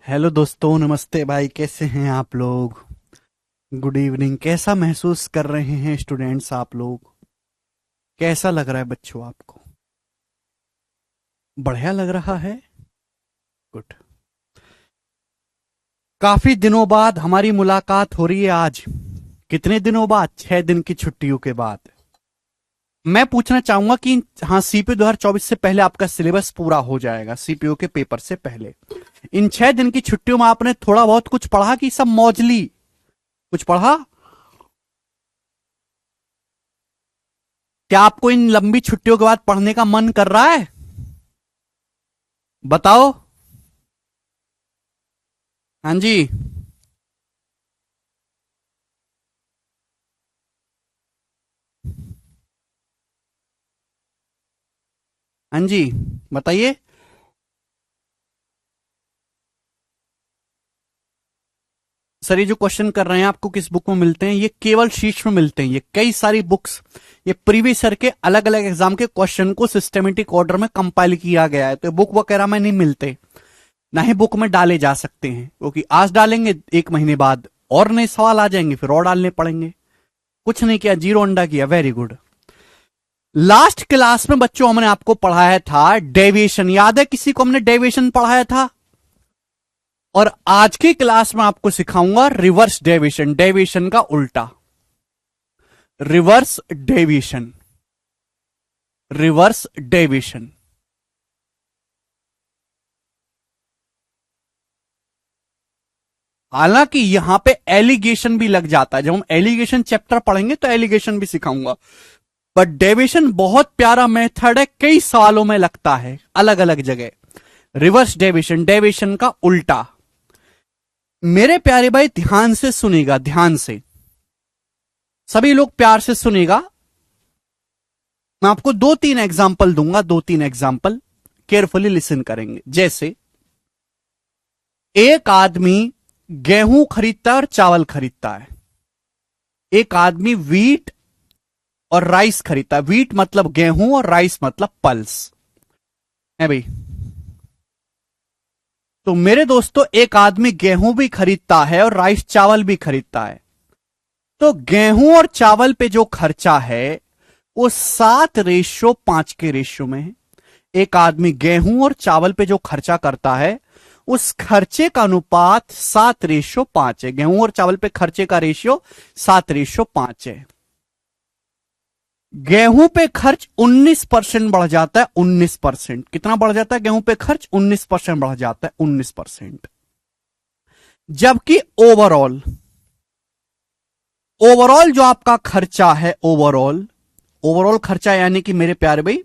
Hello दोस्तों, नमस्ते भाई। कैसे हैं आप लोग? Good evening. कैसा महसूस कर रहे हैं स्टूडेंट्स आप लोग? कैसा लग रहा है बच्चों आपको? बढ़िया लग रहा है। गुड। काफी दिनों बाद हमारी मुलाकात हो रही है आज। कितने दिनों बाद? 6 दिन की छुट्टियों के बाद। मैं पूछना चाहूंगा कि हाँ, सीपीओ 2024 से पहले आपका सिलेबस पूरा हो जाएगा। सीपीओ के पेपर से पहले इन 6 दिन की छुट्टियों में आपने थोड़ा बहुत कुछ पढ़ा कि सब मौजली कुछ पढ़ा? क्या आपको इन लंबी छुट्टियों के बाद पढ़ने का मन कर रहा है? बताओ। हाँ जी। हाँ जी, बताइए। सर, ये जो क्वेश्चन कर रहे हैं आपको किस बुक में मिलते हैं? ये केवल शीर्ष में मिलते हैं। ये कई सारी बुक्स, ये प्रीवियस ईयर के अलग अलग एग्जाम के क्वेश्चन को सिस्टमेटिक ऑर्डर में कंपाइल किया गया है। तो बुक वगैरह में नहीं मिलते, ना ही बुक में डाले जा सकते हैं, क्योंकि आज डालेंगे 1 महीने बाद और नए सवाल आ जाएंगे, फिर और डालने पड़ेंगे। कुछ नहीं किया, जीरो अंडा किया। Very good. लास्ट क्लास में बच्चों हमने आपको पढ़ाया था डेविएशन। याद है किसी को हमने डेविएशन पढ़ाया था? और आज की क्लास में आपको सिखाऊंगा रिवर्स डेविएशन, डेविएशन का उल्टा। Reverse deviation, reverse deviation. हालांकि यहां पे एलिगेशन भी लग जाता है। जब हम एलिगेशन चैप्टर पढ़ेंगे तो एलिगेशन भी सिखाऊंगा। बट डेविएशन बहुत प्यारा मेथड है, कई सवालों में लगता है अलग अलग जगह। रिवर्स डेविएशन, डेविएशन का उल्टा। मेरे प्यारे भाई, ध्यान से सुनेगा, ध्यान से सभी लोग प्यार से सुनेगा। मैं आपको 2-3 एग्जाम्पल दूंगा, 2-3 एग्जाम्पल केयरफुली लिसन करेंगे। जैसे एक आदमी गेहूं खरीदता है और चावल खरीदता है। एक आदमी वीट और राइस खरीदता है। वीट मतलब गेहूं और राइस मतलब पल्स है भाई। तो मेरे दोस्तों, एक आदमी गेहूं भी खरीदता है और राइस चावल भी खरीदता है। तो गेहूं और चावल पे जो खर्चा है वो 7:5 के रेशियो में है। एक आदमी गेहूं और चावल पे जो खर्चा करता है उस खर्चे का अनुपात 7:5 है। गेहूं और चावल पे खर्चे का रेशियो 7:5 है। गेहूं पे खर्च 19% बढ़ जाता है। 19%। कितना बढ़ जाता है गेहूं पे खर्च? 19% बढ़ जाता है। 19%। जबकि ओवरऑल, ओवरऑल जो आपका खर्चा है, ओवरऑल, ओवरऑल खर्चा यानी कि मेरे प्यारे भाई,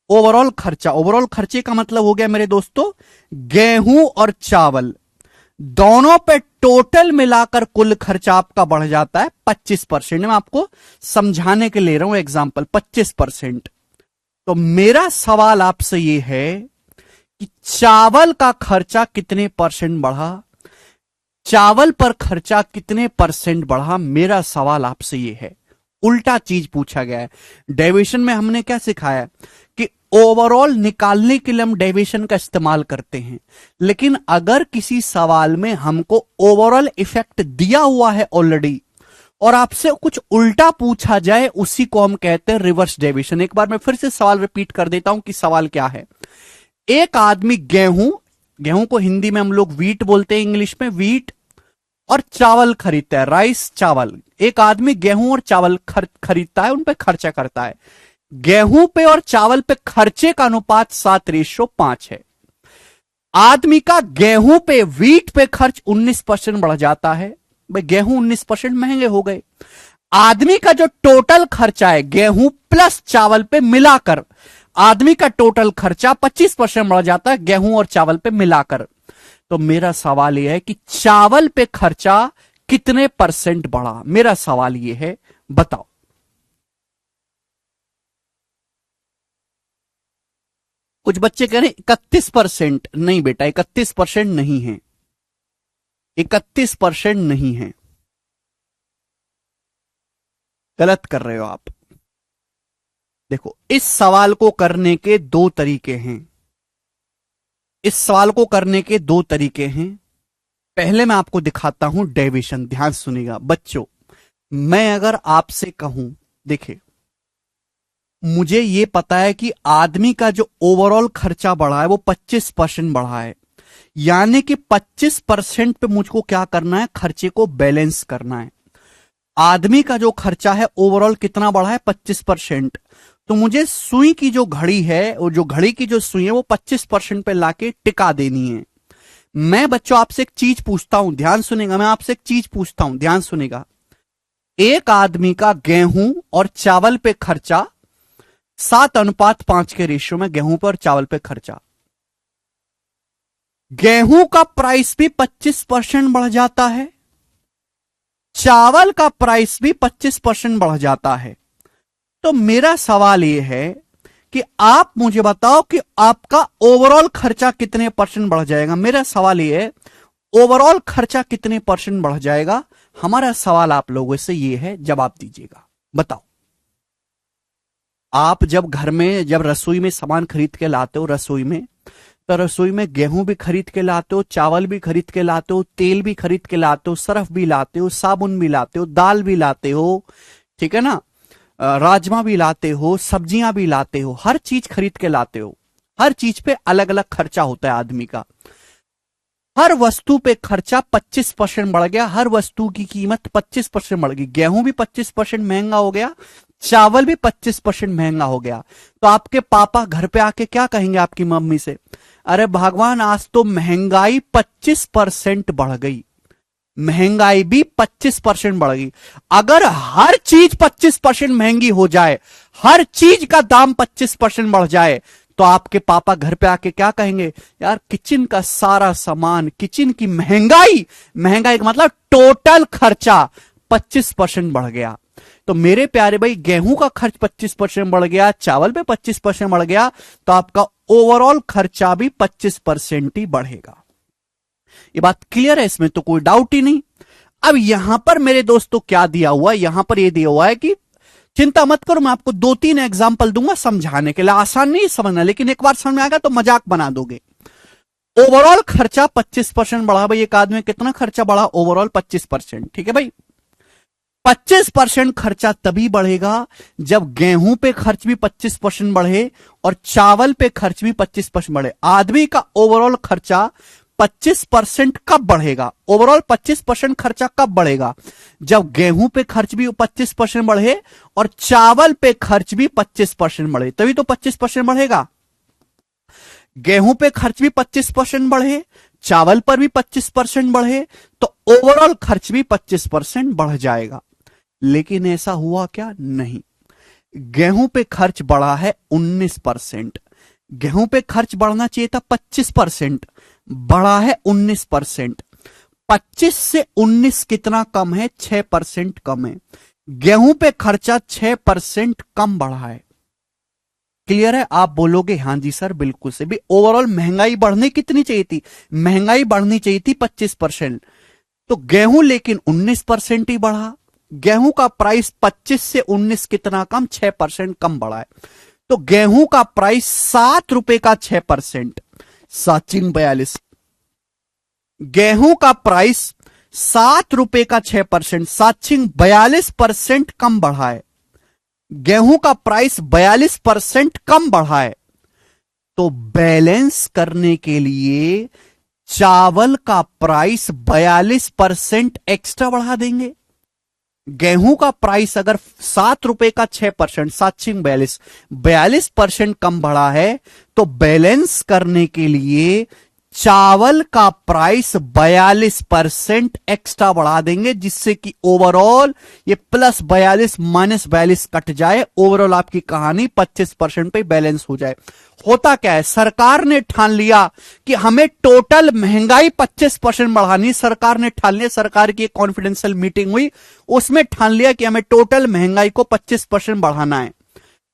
ओवरऑल खर्चा, ओवरऑल खर्चे का मतलब हो गया मेरे दोस्तों, गेहूं और चावल दोनों पे टोटल मिलाकर कुल खर्चा आपका बढ़ जाता है 25%। मैं आपको समझाने के ले रहा हूं एग्जांपल। 25%। तो मेरा सवाल आपसे यह है कि चावल का खर्चा कितने परसेंट बढ़ा? चावल पर खर्चा कितने परसेंट बढ़ा? मेरा सवाल आपसे यह है। उल्टा चीज पूछा गया है। डेविएशन में हमने क्या सिखाया कि ओवरऑल निकालने के लिए हम डेविएशन का इस्तेमाल करते हैं, लेकिन अगर किसी सवाल में हमको ओवरऑल इफेक्ट दिया हुआ है ऑलरेडी और आपसे कुछ उल्टा पूछा जाए, उसी को हम कहते हैं रिवर्स डेविएशन। एक बार मैं फिर से सवाल रिपीट कर देता हूं कि सवाल क्या है। एक आदमी गेहूं, गेहूं को हिंदी में हम लोग वीट बोलते हैं, इंग्लिश में वीट, और चावल खरीदता है, राइस चावल। एक आदमी गेहूं और चावल खरीदता है, उन पे खर्चा करता है। गेहूं पे और चावल पे खर्चे का अनुपात 7:5 है। आदमी का गेहूं पे, वीट पे खर्च 19% बढ़ जाता है। भाई गेहूं 19% महंगे हो गए। आदमी का जो टोटल खर्चा है गेहूं प्लस चावल पे मिलाकर, आदमी का टोटल खर्चा 25% बढ़ जाता है गेहूं और चावल पे मिलाकर। तो मेरा सवाल यह है कि चावल पे खर्चा कितने परसेंट बढ़ा? मेरा सवाल यह है, बताओ। कुछ बच्चे कह रहे हैं 31%। नहीं बेटा, 31% नहीं है। 31% नहीं है, गलत कर रहे हो आप। देखो, इस सवाल को करने के दो तरीके हैं। इस सवाल को करने के दो तरीके हैं। पहले मैं आपको दिखाता हूं डेविएशन, ध्यान सुनिएगा बच्चों। मैं अगर आपसे कहूं, देखिए मुझे यह पता है कि आदमी का जो ओवरऑल खर्चा बढ़ा है वो 25% बढ़ा है, यानी कि 25% पे मुझको क्या करना है, खर्चे को बैलेंस करना है। आदमी का जो खर्चा है ओवरऑल कितना बढ़ा है, 25%। तो मुझे सुई की जो घड़ी है, और जो घड़ी की जो सुई है वो 25% पे लाके टिका देनी है। मैं बच्चों आपसे एक चीज पूछता हूं, ध्यान सुनेगा, मैं आपसे एक चीज पूछता हूं, ध्यान सुनेगा। एक आदमी का गेहूं और चावल पे खर्चा 7:5 के रेशियो में, गेहूं पर चावल पे खर्चा, गेहूं का प्राइस भी 25% बढ़ जाता है, चावल का प्राइस भी 25% बढ़ जाता है। तो मेरा सवाल यह है कि आप मुझे बताओ कि आपका ओवरऑल खर्चा कितने परसेंट बढ़ जाएगा। मेरा सवाल यह है, ओवरऑल खर्चा कितने परसेंट बढ़ जाएगा। हमारा सवाल आप लोगों से यह है, जवाब दीजिएगा, बताओ। आप जब घर में, जब रसोई में सामान खरीद के लाते हो, रसोई में, तो रसोई में गेहूं भी खरीद के लाते हो, चावल भी खरीद के लाते हो, तेल भी खरीद के लाते हो, सर्फ भी लाते हो, साबुन भी लाते हो, दाल भी लाते हो, ठीक है ना, राजमा भी लाते हो, सब्जियां भी लाते हो, हर चीज खरीद के लाते हो। हर चीज पे अलग अलग खर्चा होता है आदमी का। हर वस्तु पे खर्चा 25% बढ़ गया, हर वस्तु की कीमत 25% बढ़ गई। गेहूं भी 25% महंगा हो गया, चावल भी 25% महंगा हो गया। तो आपके पापा घर पे आके क्या कहेंगे आपकी मम्मी से, अरे भगवान आज तो महंगाई 25% बढ़ गई, महंगाई भी 25% बढ़ गई। अगर हर चीज 25% महंगी हो जाए, हर चीज का दाम 25% बढ़ जाए, तो आपके पापा घर पे आके क्या कहेंगे, यार किचन का सारा सामान, किचन की महंगाई, महंगाई का मतलब टोटल खर्चा 25% बढ़ गया। तो मेरे प्यारे भाई, गेहूं का खर्च 25% बढ़ गया, चावल पे 25% बढ़ गया, तो आपका ओवरऑल खर्चा भी 25% ही बढ़ेगा। ये बात क्लियर है, इसमें तो कोई डाउट ही नहीं। अब यहां पर मेरे दोस्तों क्या दिया हुआ है, यहां पर यह दिया हुआ है कि चिंता मत करो, मैं आपको 2-3 एग्जाम्पल दूंगा समझाने के लिए। आसान नहीं समझना, लेकिन एक बार समझ में आएगा तो मजाक बना दोगे। ओवरऑल खर्चा 25% बढ़ा भाई, एक आदमी कितना खर्चा बढ़ा, ओवरऑल 25%, ठीक है भाई। 25% खर्चा तभी बढ़ेगा जब गेहूं पे खर्च भी 25% बढ़े और चावल पे खर्च भी 25% बढ़े। आदमी का ओवरऑल खर्चा 25% कब बढ़ेगा, ओवरऑल 25% खर्चा कब बढ़ेगा, जब गेहूं पे खर्च भी 25% बढ़े और चावल पे खर्च भी 25% बढ़े, तभी तो 25% बढ़ेगा। गेहूं पे खर्च भी 25% बढ़े, चावल पर भी 25% बढ़े, तो ओवरऑल खर्च भी 25% बढ़ जाएगा। लेकिन ऐसा हुआ क्या, नहीं। गेहूं पे खर्च बढ़ा है 19%, गेहूं पे खर्च बढ़ना चाहिए था 25%, बढ़ा है 19%। 25 से 19 कितना कम है, 6% कम है। गेहूं पे खर्चा 6% कम बढ़ा है। क्लियर है, आप बोलोगे हां जी सर बिल्कुल से भी। ओवरऑल महंगाई बढ़ने कितनी चाहिए थी, महंगाई बढ़नी चाहिए थी 25%, तो गेहूं लेकिन 19% ही बढ़ा। गेहूं का प्राइस 25 से 19 कितना कम, 6% कम बढ़ा है। तो गेहूं का प्राइस 7 रुपए का 6%, 742। गेहूं का प्राइस 7 रुपए का 6%, 742% कम बढ़ा है। गेहूं का प्राइस 42% कम बढ़ा है। तो बैलेंस करने के लिए चावल का प्राइस 42% एक्स्ट्रा बढ़ा देंगे। गेहूं का प्राइस अगर 7 रुपए का 6%, 42% कम बढ़ा है, तो बैलेंस करने के लिए चावल का प्राइस 42% एक्स्ट्रा बढ़ा देंगे, जिससे कि ओवरऑल ये +42 -42 कट जाए, ओवरऑल आपकी कहानी 25% पे बैलेंस हो जाए। होता क्या है, सरकार ने ठान लिया कि हमें टोटल महंगाई 25% बढ़ानी। सरकार ने ठान लिया, सरकार की एक कॉन्फिडेंशियल मीटिंग हुई, उसमें ठान लिया कि हमें टोटल महंगाई को 25% बढ़ाना है।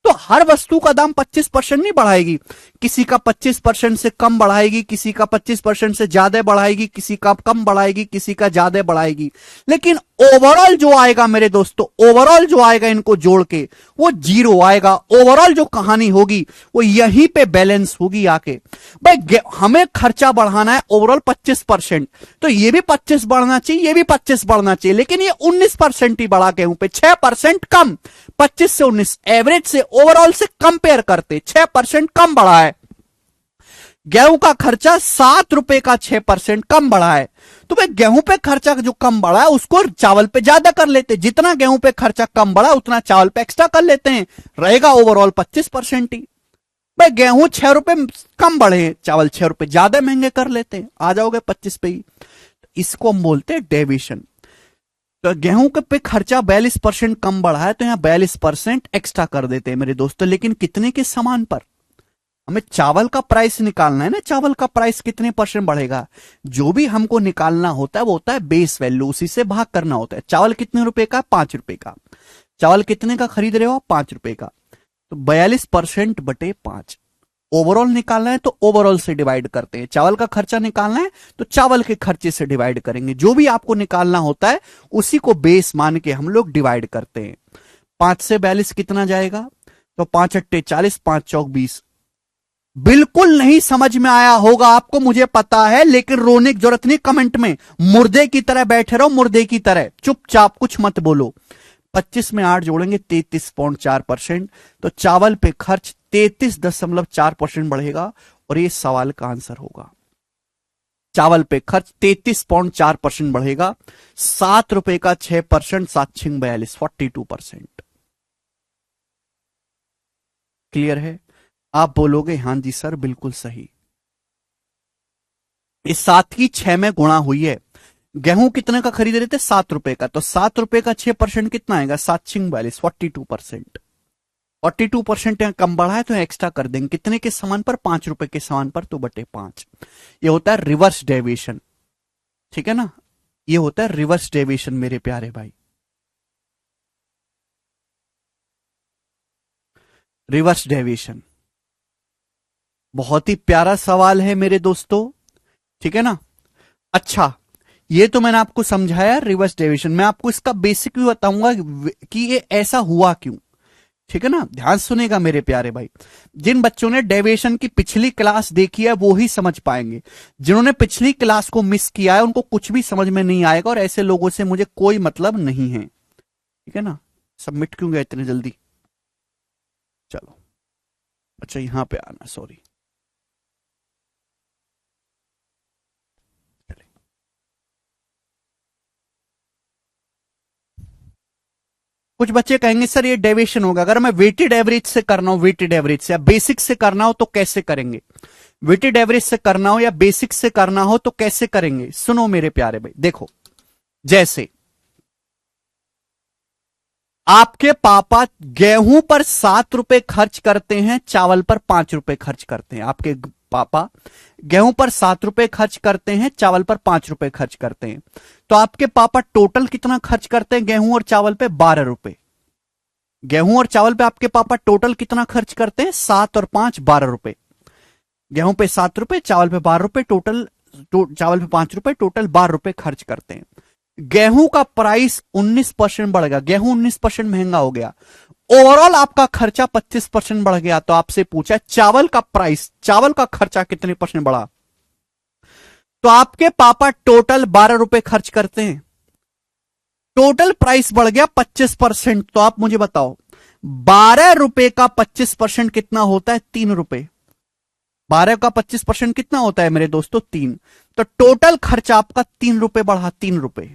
तो हर वस्तु का दाम 25% नहीं बढ़ाएगी, किसी का 25% से कम बढ़ाएगी, किसी का 25% से ज्यादा बढ़ाएगी, किसी का कम बढ़ाएगी, किसी का ज्यादा बढ़ाएगी, लेकिन ओवरऑल जो आएगा मेरे दोस्तों, ओवरऑल जो आएगा इनको जोड़ के वो जीरो आएगा। ओवरऑल जो कहानी होगी वो यहीं पे बैलेंस होगी आके। भाई हमें खर्चा बढ़ाना है ओवरऑल 25%, तो ये भी 25 बढ़ना चाहिए, ये भी 25 बढ़ना चाहिए, लेकिन ये 19% ही बढ़ा गेहूं पे, 6% कम। 25 से 19 एवरेज से ओवरऑल से कंपेयर करते 6% कम बढ़ा है। गेहूं का खर्चा 7 रुपए का 6% कम बढ़ा है। तो भाई गेहूं पे खर्चा जो कम बढ़ा है उसको चावल पे ज्यादा कर लेते, जितना गेहूं पे खर्चा कम बढ़ा उतना चावल पे एक्स्ट्रा कर लेते हैं, रहेगा ओवरऑल 25% ही। भाई गेहूं 6 रुपए कम बढ़े, चावल 6 रुपए ज्यादा महंगे कर लेते हैं, आ जाओगे 25 पे ही। इसको हम बोलते हैं डेविएशन। तो गेहूं के पे खर्चा 42% कम बढ़ा है, तो यहां 42% एक्स्ट्रा कर देते हैं मेरे दोस्तों, लेकिन कितने के सामान पर? हमें चावल का प्राइस निकालना है ना, चावल का प्राइस कितने परसेंट बढ़ेगा, जो भी हमको निकालना होता है वो होता है बेस वैल्यू, उसी से भाग करना होता है। चावल कितने रुपए का? 5 रुपए का। चावल कितने का खरीद रहे हो? 5 रुपए का। तो 42% बटे 5। ओवरऑल निकालना है तो ओवरऑल से डिवाइड करते हैं, चावल का खर्चा निकालना है तो चावल के खर्चे से डिवाइड करेंगे, जो भी आपको निकालना होता है उसी को बेस मान के हम लोग डिवाइड करते हैं। 5 से 42 कितना जाएगा? तो 5 अट्टे 40, 5 चौक 20। बिल्कुल नहीं समझ में आया होगा आपको, मुझे पता है, लेकिन रोने की जरूरत नहीं। कमेंट में मुर्दे की तरह बैठे रहो, मुर्दे की तरह चुपचाप कुछ मत बोलो। 25 में 8 जोड़ेंगे 33.4%, तो चावल पे खर्च 33.4% बढ़ेगा, और ये सवाल का आंसर होगा। चावल पे खर्च 33.4% बढ़ेगा, 7 रुपए का 6%, 7×42 42%। क्लियर है? आप बोलोगे हां जी सर बिल्कुल सही। इस 7 की 6 में गुणा हुई है। गेहूं कितने का खरीद रहे थे? 7 रुपए का, तो 7 रुपए का 6% कितना आएगा? 7×42 42%। 42% यहां कम बढ़ा है तो एक्स्ट्रा कर देंगे, कितने के सामान पर? 5 रुपए के सामान पर, तो बटे 5। ये होता है रिवर्स डेविएशन, ठीक है ना, ये होता है रिवर्स डेविएशन मेरे प्यारे भाई। रिवर्स डेविएशन बहुत ही प्यारा सवाल है मेरे दोस्तों, ठीक है ना। अच्छा, ये तो मैंने आपको समझाया रिवर्स डेविएशन, मैं आपको इसका बेसिक भी बताऊंगा कि ये ऐसा हुआ क्यों, ठीक है ना। ध्यान सुनेगा मेरे प्यारे भाई। जिन बच्चों ने डेविएशन की पिछली क्लास देखी है वो ही समझ पाएंगे, जिन्होंने पिछली क्लास को मिस किया है उनको कुछ भी समझ में नहीं आएगा, और ऐसे लोगों से मुझे कोई मतलब नहीं है, ठीक है ना। सबमिट क्यों गया इतने जल्दी? चलो, अच्छा यहां पे आना, सॉरी। कुछ बच्चे कहेंगे सर ये डेविएशन होगा, अगर मैं वेटेड एवरेज से करना हो, वेटेड एवरेज से या बेसिक से करना हो तो कैसे करेंगे? वेटेड एवरेज से करना हो या बेसिक से करना हो तो कैसे करेंगे? सुनो मेरे प्यारे भाई, देखो, जैसे आपके पापा गेहूं पर 7 रुपए खर्च करते हैं, चावल पर 5 रुपए खर्च करते हैं। आपके पापा गेहूं पर 7 रुपए खर्च करते हैं, चावल पर 5 रुपए खर्च करते हैं, तो आपके पापा टोटल कितना खर्च करते हैं गेहूं और चावल पे? 12 रुपए। गेहूं और चावल पे आपके पापा टोटल कितना खर्च करते हैं? 7 और 5 12 रुपए। गेहूं पे 7 रुपए, चावल पे 12 रुपए, टोटल चावल पे 5 रुपए, टोटल 12 रुपए खर्च करते हैं। गेहूं का प्राइस 19% बढ़ गया, गेहूं 19% महंगा हो गया, ओवरऑल आपका खर्चा 25% बढ़ गया। तो आपसे पूछा चावल का प्राइस, चावल का खर्चा कितने परसेंट बढ़ा? तो आपके पापा टोटल 12 रुपए खर्च करते हैं, टोटल प्राइस बढ़ गया 25%। तो आप मुझे बताओ 12 रुपए का 25% कितना होता है? 3 रुपए। 12 का 25% कितना होता है मेरे दोस्तों? 3। तो टोटल खर्चा आपका 3 रुपए बढ़ा, 3 रुपए।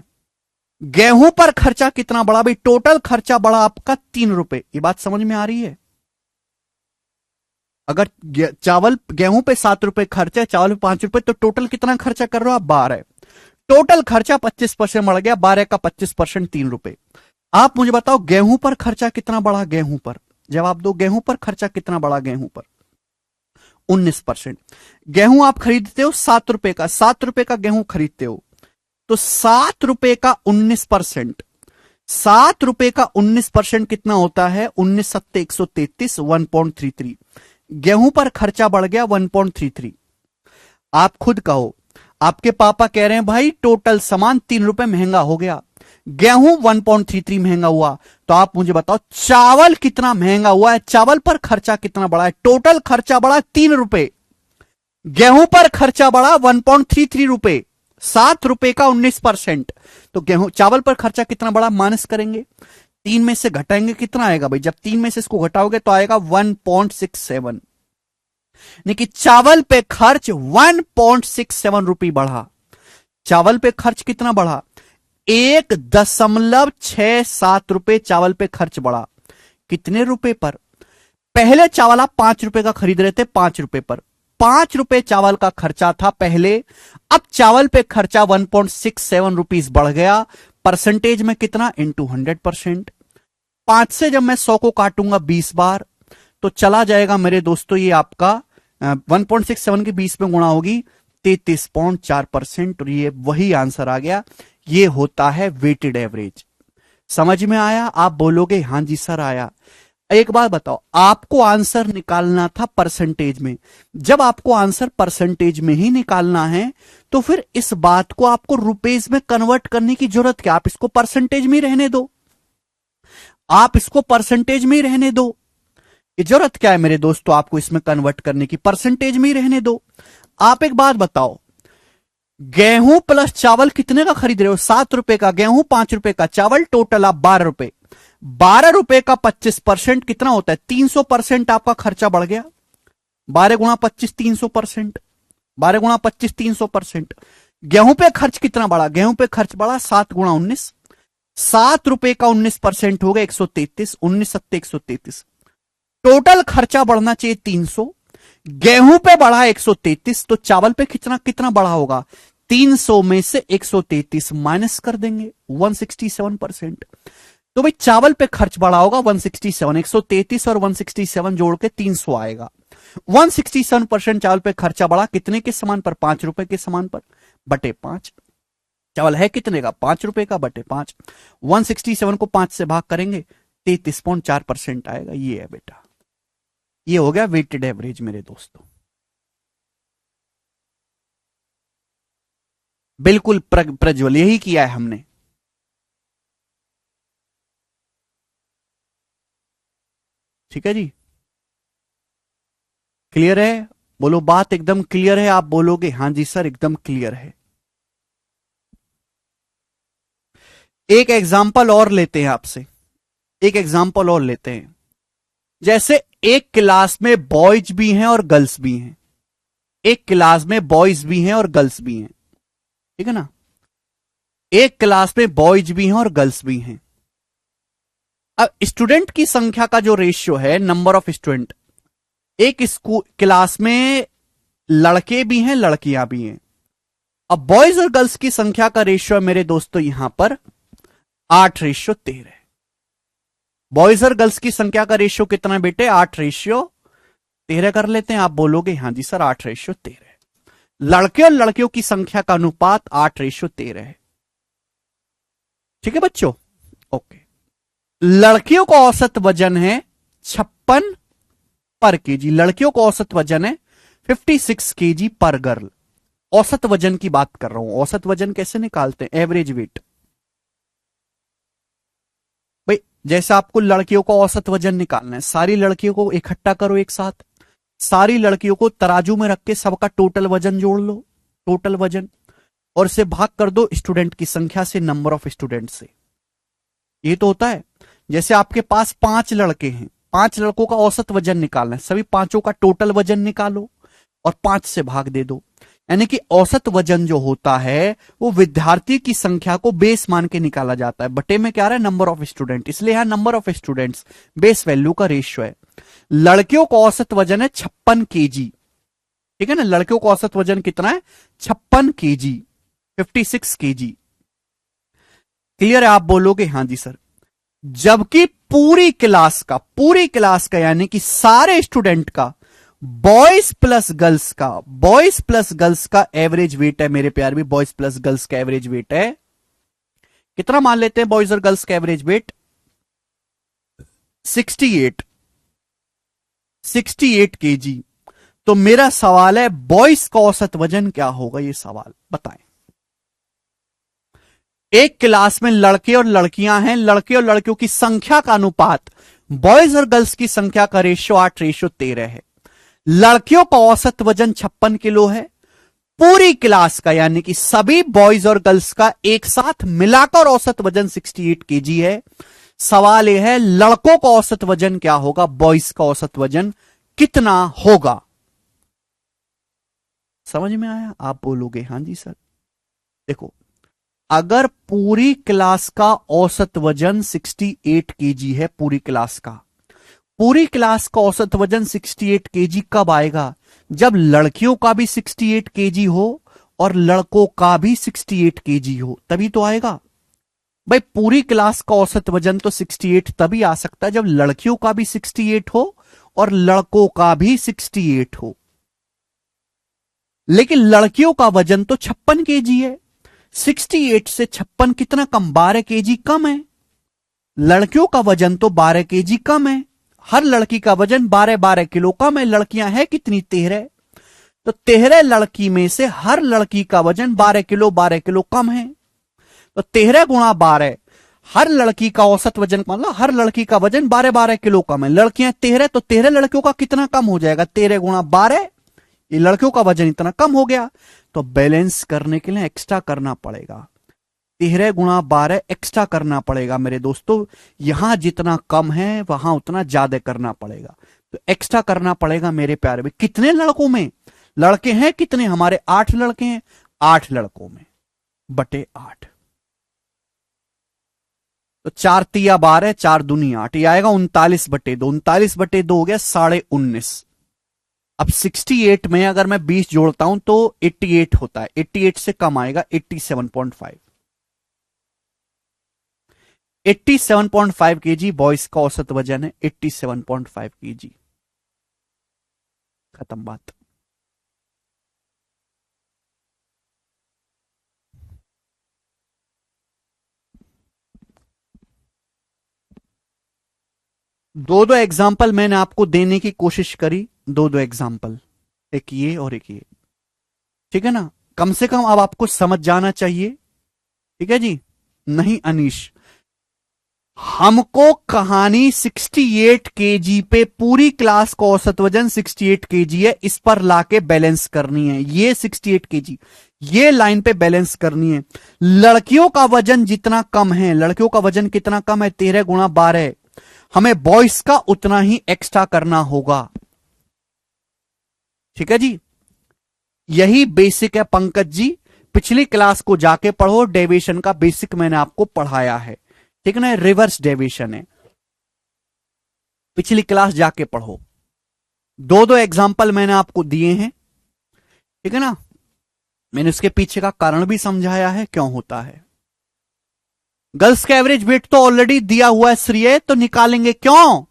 गेहूं पर खर्चा कितना बढ़ा भाई? टोटल खर्चा बढ़ा आपका 3 रुपए। ये बात समझ में आ रही है? अगर चावल गेहूं पे 7 रुपए खर्चा है, चावल पे 5 रुपए, तो टोटल कितना खर्चा कर रहे हो आप? 12। टोटल खर्चा 25% बढ़ गया, 12 का 25% 3 रुपए। आप मुझे बताओ गेहूं पर खर्चा कितना बढ़ा? गेहूं पर जवाब दो, गेहूं पर खर्चा कितना बढ़ा? गेहूं पर 19%। गेहूं आप खरीदते हो 7 रुपए का, 7 रुपए का गेहूं खरीदते हो, तो 7 रुपए का 19%, ₹7 का 19% कितना होता है? 19 सत्ते 133, 1.33। गेहूं पर खर्चा बढ़ गया 1.33। आप खुद कहो, आपके पापा कह रहे हैं भाई टोटल सामान ₹3 महंगा हो गया, गेहूं 1.33 महंगा हुआ, तो आप मुझे बताओ चावल कितना महंगा हुआ है? चावल पर खर्चा कितना बढ़ा है? टोटल खर्चा बढ़ा ₹3, गेहूं पर खर्चा बढ़ा ₹1.33, ₹7 का 19%। तो गेहूं चावल पर खर्चा कितना बढ़ा माइनस करेंगे, 3 में से घटाएंगे, कितना आएगा भाई? जब 3 में से इसको घटाओगे तो आएगा 1.67, यानी कि चावल पे खर्च 1.67 रुपये बढ़ा। चावल पे खर्च कितना बढ़ा? 1.67 रुपए चावल पे खर्च बढ़ा। कितने रुपए पर? पहले चावल आप ₹5 का खरीद रहे थे, ₹5 पर, ₹5 चावल का खर्चा था पहले, अब चावल पे खर्चा 1.67 रुपीज बढ़ गया। परसेंटेज में कितना? इंटू 100%। 5 से जब मैं 100 को काटूंगा 20 बार तो चला जाएगा मेरे दोस्तों, ये आपका 1.67 के 20 में गुणा होगी 33.4%, और ये वही आंसर आ गया। ये होता है वेटेड एवरेज। समझ में आया? आप बोलोगे हां जी सर आया। एक बात बताओ, आपको आंसर निकालना था परसेंटेज में। जब आपको आंसर परसेंटेज में ही निकालना है तो फिर इस बात को आपको रुपीज में कन्वर्ट करने की जरूरत क्या? आप इसको परसेंटेज में ही रहने दो, आप इसको परसेंटेज में ही रहने दो। ये जरूरत क्या है मेरे दोस्तों आपको इसमें कन्वर्ट करने की? परसेंटेज में ही रहने दो। आप एक बात बताओ, गेहूं प्लस चावल कितने का खरीद रहे हो? ₹7 का गेहूं, ₹5 का चावल, टोटल आप ₹12। ₹12 का 25% कितना होता है? 300% आपका खर्चा बढ़ गया। 12 गुणा 25 300%, 12 गुणा 25 300%। गेहूं पे खर्च कितना बढ़ा? गेहूं पे खर्च बढ़ा 7 गुणा 19, ₹7 का 19% हो गया 133, 19 सत्ते 133। टोटल खर्चा बढ़ना चाहिए 300, गेहूं पे बढ़ा 133, तो चावल पे कितना कितना बढ़ा होगा? 300 में से 133 माइनस कर देंगे, 167%। तो भाई चावल पे खर्च बढ़ा होगा 167, 133 और 167 जोड़ के 300 आएगा। 167% चावल पे खर्चा बढ़ा, कितने के समान पर? ₹5 के समान पर, बटे 5। चावल है कितने का? ₹5 का, बटे 5। 167 को 5 से भाग करेंगे 33.4% आएगा। ये है बेटा, ये हो गया वेटेड एवरेज मेरे दोस्तों। बिल्कुल प्रज्वल, यही किया है हमने। ठीक है जी, क्लियर है? बोलो बात एकदम क्लियर है? आप बोलोगे हां जी सर एकदम क्लियर है। एक एग्जाम्पल और लेते हैं आपसे, एक एग्जाम्पल और लेते हैं। जैसे एक क्लास में बॉयज भी हैं और गर्ल्स भी हैं, एक क्लास में बॉयज भी हैं और गर्ल्स भी हैं, ठीक है ना? एक क्लास में बॉयज भी हैं और गर्ल्स भी हैं। अब स्टूडेंट की संख्या का जो रेशियो है, नंबर ऑफ स्टूडेंट, एक स्कूल क्लास में लड़के भी हैं लड़कियां भी हैं। अब बॉयज और गर्ल्स की संख्या का रेशियो है मेरे दोस्तों यहां पर 8:13। बॉयज और गर्ल्स की संख्या का रेशियो कितना है बेटे? 8:13 कर लेते हैं। आप बोलोगे हां जी सर 8:13। लड़के और लड़कियों की संख्या का अनुपात 8:13 है। ठीक है बच्चों? ओके। लड़कियों का औसत वजन है 56 पर केजी। लड़कियों का औसत वजन है 56 केजी पर गर्ल। औसत वजन की बात कर रहा हूं। औसत वजन कैसे निकालते हैं? Average weight. भाई जैसे आपको लड़कियों का औसत वजन निकालना है, सारी लड़कियों को इकट्ठा करो एक साथ, सारी लड़कियों को तराजू में रख के सबका टोटल वजन जोड़ लो, टोटल वजन, और इसे भाग कर दो स्टूडेंट की संख्या से, नंबर ऑफ स्टूडेंट से। ये तो होता है। जैसे आपके पास 5 लड़के हैं, 5 लड़कों का औसत वजन निकालना है, सभी पांचों का टोटल वजन निकालो और 5 से भाग दे दो। यानी कि औसत वजन जो होता है वो विद्यार्थी की संख्या को बेस मान के निकाला जाता है। बटे में क्या रहा है? नंबर ऑफ स्टूडेंट, इसलिए यहां number of students base value का रेशियो है। लड़कियों का औसत वजन है 56 केजी, ठीक है ना? लड़कियों का औसत वजन कितना है? 56 केजी, 56 केजी। क्लियर है? आप बोलोगे हां जी सर। जबकि पूरी क्लास का यानी कि सारे स्टूडेंट का, बॉयज प्लस गर्ल्स का एवरेज वेट है मेरे प्यार भी, बॉयज प्लस गर्ल्स का एवरेज वेट है कितना मान लेते हैं बॉयज और गर्ल्स का एवरेज वेट? 68, 68 केजी। तो मेरा सवाल है बॉयज का औसत वजन क्या होगा, ये सवाल बताएं। एक क्लास में लड़के और लड़कियां हैं, लड़के और लड़कियों की संख्या का अनुपात बॉयज और गर्ल्स की संख्या का रेशियो 8:13 है। लड़कियों का औसत वजन 56 किलो है। पूरी क्लास का यानी कि सभी बॉयज और गर्ल्स का एक साथ मिलाकर औसत वजन 68 केजी है। सवाल यह है लड़कों का औसत वजन क्या होगा, बॉयज का औसत वजन कितना होगा? समझ में आया? आप बोलोगे हां जी सर। देखो, अगर पूरी क्लास का औसत वजन 68 केजी है, पूरी क्लास का, पूरी क्लास का औसत वजन 68 केजी कब आएगा? जब लड़कियों का भी 68 केजी हो और लड़कों का भी 68 केजी हो, तभी तो आएगा। भाई पूरी क्लास का औसत वजन तो 68 तभी आ सकता है जब लड़कियों का भी 68 हो और लड़कों का भी 68 हो। लेकिन लड़कियों का वजन तो 56 केजी है। 68 से 56 कितना कम? 12 केजी कम है। लड़कियों का वजन तो 12 केजी कम है। हर लड़की का वजन 12-12 किलो कम है। लड़कियां हैं कितनी? 13। तो 13 लड़की में से हर लड़की का वजन 12 किलो कम है। तो 13 गुणा 12, हर लड़की का औसत वजन, मतलब हर लड़की का वजन 12-12 किलो कम है। लड़कियां 13, तो 13 लड़कियों का कितना कम हो जाएगा? 13 गुणा 12, ये लड़कियों का वजन इतना कम हो गया। तो बैलेंस करने के लिए एक्स्ट्रा करना पड़ेगा। 13 गुणा 12 एक्स्ट्रा करना पड़ेगा मेरे दोस्तों। यहां जितना कम है वहां उतना ज्यादा करना पड़ेगा। तो एक्स्ट्रा करना पड़ेगा मेरे प्यारे में। कितने लड़कों में? लड़के हैं कितने हमारे? 8 लड़के हैं। 8 लड़कों में बटे 8, तो 4 तिया 12, 4 दूनी 8, ये आएगा 39/2। 39/2 हो गया 19.5। अब 68 में अगर मैं 20 जोड़ता हूं तो 88 होता है। 88 से कम आएगा 87.5। 87.5 केजी बॉयज का औसत वजन है। 87.5 केजी, खत्म बात। दो दो एग्जाम्पल मैंने आपको देने की कोशिश करी, दो दो एग्जाम्पल, एक ये और एक ये, ठीक है ना? कम से कम अब आपको समझ जाना चाहिए, ठीक है जी? नहीं अनीश, हमको कहानी 68 केजी पे, पूरी क्लास का औसत वजन 68 केजी है, इस पर लाके बैलेंस करनी है। ये 68 केजी, ये लाइन पे बैलेंस करनी है। लड़कियों का वजन जितना कम है, लड़कियों का वजन कितना कम है? 13 गुणा 12, हमें बॉयज का उतना ही एक्स्ट्रा करना होगा। ठीक है जी? यही बेसिक है पंकज जी। पिछली क्लास को जाके पढ़ो, डेविएशन का बेसिक मैंने आपको पढ़ाया है, ठीक है ना? रिवर्स डेविएशन है, पिछली क्लास जाके पढ़ो। दो दो एग्जाम्पल मैंने आपको दिए हैं, ठीक है ना? मैंने उसके पीछे का कारण भी समझाया है क्यों होता है। गर्ल्स का एवरेज वेट तो ऑलरेडी दिया हुआ है श्रेय, तो निकालेंगे क्यों?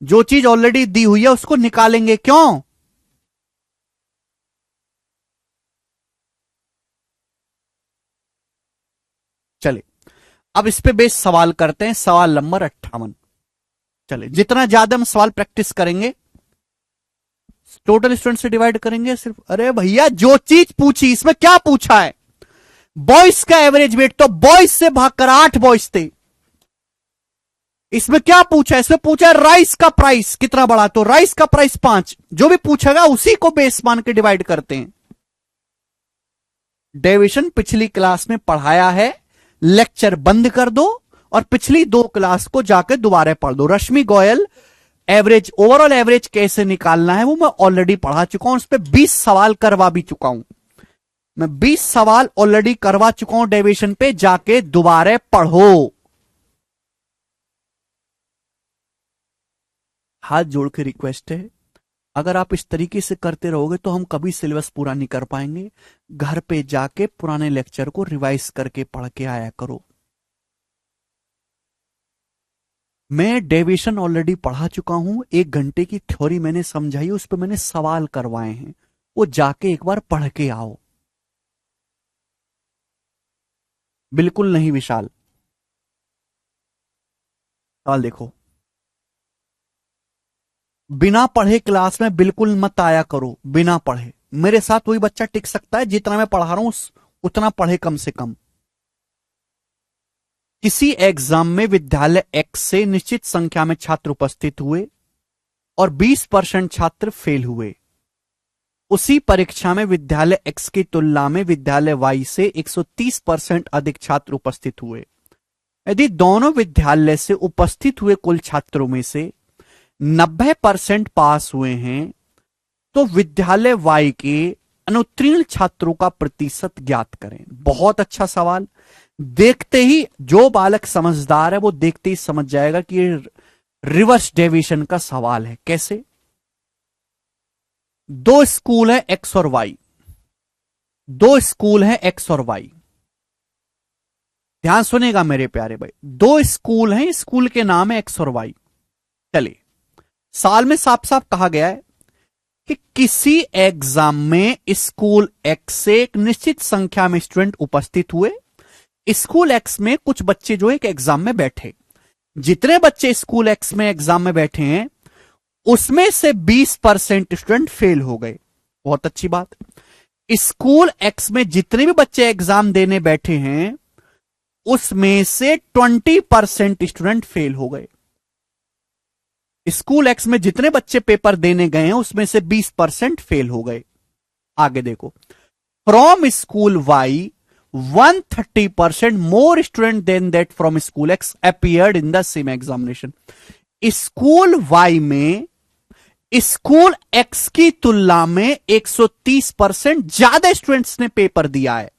जो चीज ऑलरेडी दी हुई है उसको निकालेंगे क्यों? चले अब इस पे बेस सवाल करते हैं, सवाल नंबर 58। चले, जितना ज्यादा हम सवाल प्रैक्टिस करेंगे, टोटल स्टूडेंट से डिवाइड करेंगे सिर्फ। अरे भैया जो चीज पूछी, इसमें क्या पूछा है? बॉयज का एवरेज वेट, तो बॉयज से भागकर 8 बॉयज थे। इसमें क्या पूछा है? इसमें पूछा है राइस का प्राइस कितना बढ़ा, तो राइस का प्राइस 5। जो भी पूछेगा उसी को बेस मान के डिवाइड करते हैं। डेविएशन पिछली क्लास में पढ़ाया है, लेक्चर बंद कर दो और पिछली 2 क्लास को जाकर दोबारा पढ़ दो। रश्मि गोयल एवरेज, ओवरऑल एवरेज कैसे निकालना है वो मैं ऑलरेडी पढ़ा चुका हूं, उस पर 20 सवाल करवा भी चुका हूं मैं। 20 सवाल ऑलरेडी करवा चुका हूं डेविएशन पे, जाके दोबारा पढ़ो। हाथ जोड़ के रिक्वेस्ट है, अगर आप इस तरीके से करते रहोगे तो हम कभी सिलेबस पूरा नहीं कर पाएंगे। घर पे जाके पुराने लेक्चर को रिवाइज करके पढ़ के आया करो। मैं डेविएशन ऑलरेडी पढ़ा चुका हूं, 1 घंटे की थ्योरी मैंने समझाई, उस पर मैंने सवाल करवाए हैं, वो जाके एक बार पढ़ के आओ। बिल्कुल नहीं विशाल। सवाल देखो, बिना पढ़े क्लास में बिल्कुल मत आया करो। बिना पढ़े मेरे साथ वही बच्चा टिक सकता है जितना मैं पढ़ा रहा हूं, उतना पढ़े कम से कम। किसी एग्जाम में विद्यालय एक्स से निश्चित संख्या में छात्र उपस्थित हुए और 20% छात्र फेल हुए। उसी परीक्षा में विद्यालय एक्स की तुलना में विद्यालय वाई से 130% अधिक छात्र उपस्थित हुए। यदि दोनों विद्यालय से उपस्थित हुए कुल छात्रों में से 90% पास हुए हैं तो विद्यालय वाई के अनुत्तीर्ण छात्रों का प्रतिशत ज्ञात करें। बहुत अच्छा सवाल। देखते ही जो बालक समझदार है वो देखते ही समझ जाएगा कि ये रिवर्स डेविएशन का सवाल है। कैसे? दो स्कूल है एक्स और वाई, दो स्कूल है एक्स और वाई। ध्यान सुनेगा मेरे प्यारे भाई, दो स्कूल हैं, स्कूल के नाम है एक्स और वाई। चलिए, साल में साफ साफ कहा गया है कि किसी एग्जाम में स्कूल एक्स से एक निश्चित संख्या में स्टूडेंट उपस्थित हुए। स्कूल एक्स में कुछ बच्चे जो एक एग्जाम में बैठे, जितने बच्चे स्कूल एक्स में एग्जाम में बैठे हैं उसमें से 20% स्टूडेंट फेल हो गए। बहुत अच्छी बात। स्कूल एक्स में जितने भी बच्चे एग्जाम देने बैठे हैं उसमें से 20% स्टूडेंट फेल हो गए। स्कूल एक्स में जितने बच्चे पेपर देने गए हैं उसमें से 20% फेल हो गए। आगे देखो, from school y 130% more student than that from school x appeared in the same examination. School y में स्कूल एक्स की तुलना में 130% ज्यादा स्टूडेंट्स ने पेपर दिया है।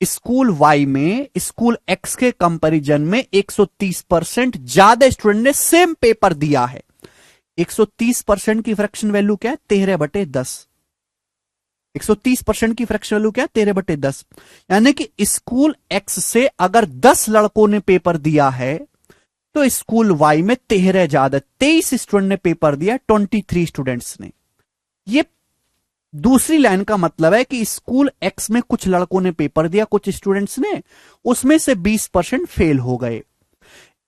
स्कूल वाई में स्कूल एक्स के कंपैरिजन में 130% ज्यादा स्टूडेंट ने सेम पेपर दिया है। 130% की फ्रैक्शन वैल्यू क्या है? 13/10। 130% की फ्रैक्शन वैल्यू क्या है? 13/10। यानी कि स्कूल एक्स से अगर 10 लड़कों ने पेपर दिया है तो स्कूल वाई में 13 ज्यादा, 23 स्टूडेंट ने पेपर दिया, 23 स्टूडेंट्स ने। ये दूसरी लाइन का मतलब है कि स्कूल एक्स में कुछ लड़कों ने पेपर दिया, कुछ स्टूडेंट्स ने, उसमें से 20% फेल हो गए।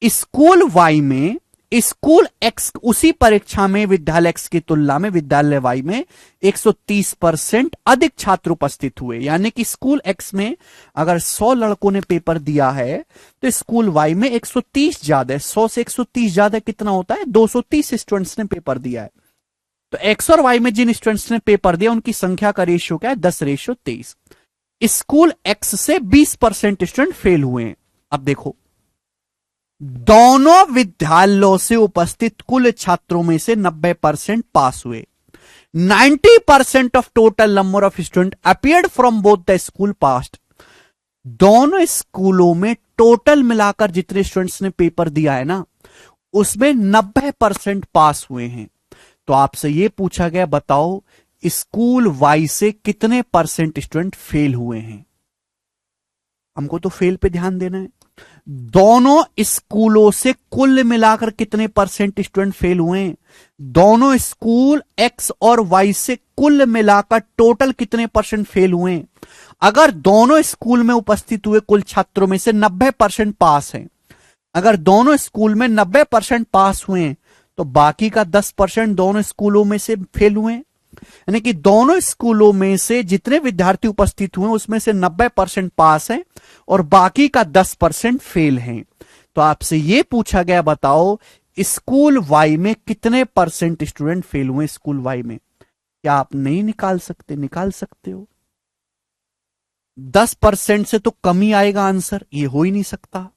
स्कूल वाई में स्कूल एक्स उसी परीक्षा में विद्यालय एक्स की तुलना में विद्यालय वाई में 130% अधिक छात्र उपस्थित हुए। यानी कि स्कूल एक्स में अगर 100 लड़कों ने पेपर दिया है तो स्कूल वाई में 130 ज्यादा है। 100 से 130 ज्यादा कितना होता है? 230 स्टूडेंट्स ने पेपर दिया है। तो एक्स और वाई में जिन स्टूडेंट्स ने पेपर दिया उनकी संख्या का रेशियो क्या है? 10:23। स्कूल एक्स से 20% स्टूडेंट फेल हुए हैं। अब देखो, दोनों विद्यालयों से उपस्थित कुल छात्रों में से 90% पास हुए। 90% of total number of student appeared from both the school past. दोनों स्कूलों में टोटल मिलाकर जितने स्टूडेंट्स ने पेपर दिया है ना उसमें 90% पास हुए हैं। तो आपसे यह पूछा गया, बताओ स्कूल वाई से कितने परसेंट स्टूडेंट फेल हुए हैं? हमको तो फेल पे ध्यान देना है। दोनों स्कूलों से कुल मिलाकर कितने परसेंट स्टूडेंट फेल हुए हैं? दोनों स्कूल एक्स और वाई से कुल मिलाकर टोटल कितने परसेंट फेल हुए हैं? अगर दोनों स्कूल में उपस्थित हुए कुल छात्रों में से 90% पास हैं, अगर दोनों स्कूल में 90% पास हुए हैं तो बाकी का 10% दोनों स्कूलों में से फेल हुए। यानी कि दोनों स्कूलों में से जितने विद्यार्थी उपस्थित हुए उसमें से 90% पास हैं और बाकी का 10% फेल हैं। तो आपसे यह पूछा गया, बताओ स्कूल वाई में कितने परसेंट स्टूडेंट फेल हुए? स्कूल वाई में क्या आप नहीं निकाल सकते? निकाल सकते हो। 10% से तो कम ही आएगा आंसर, यह हो ही नहीं सकता।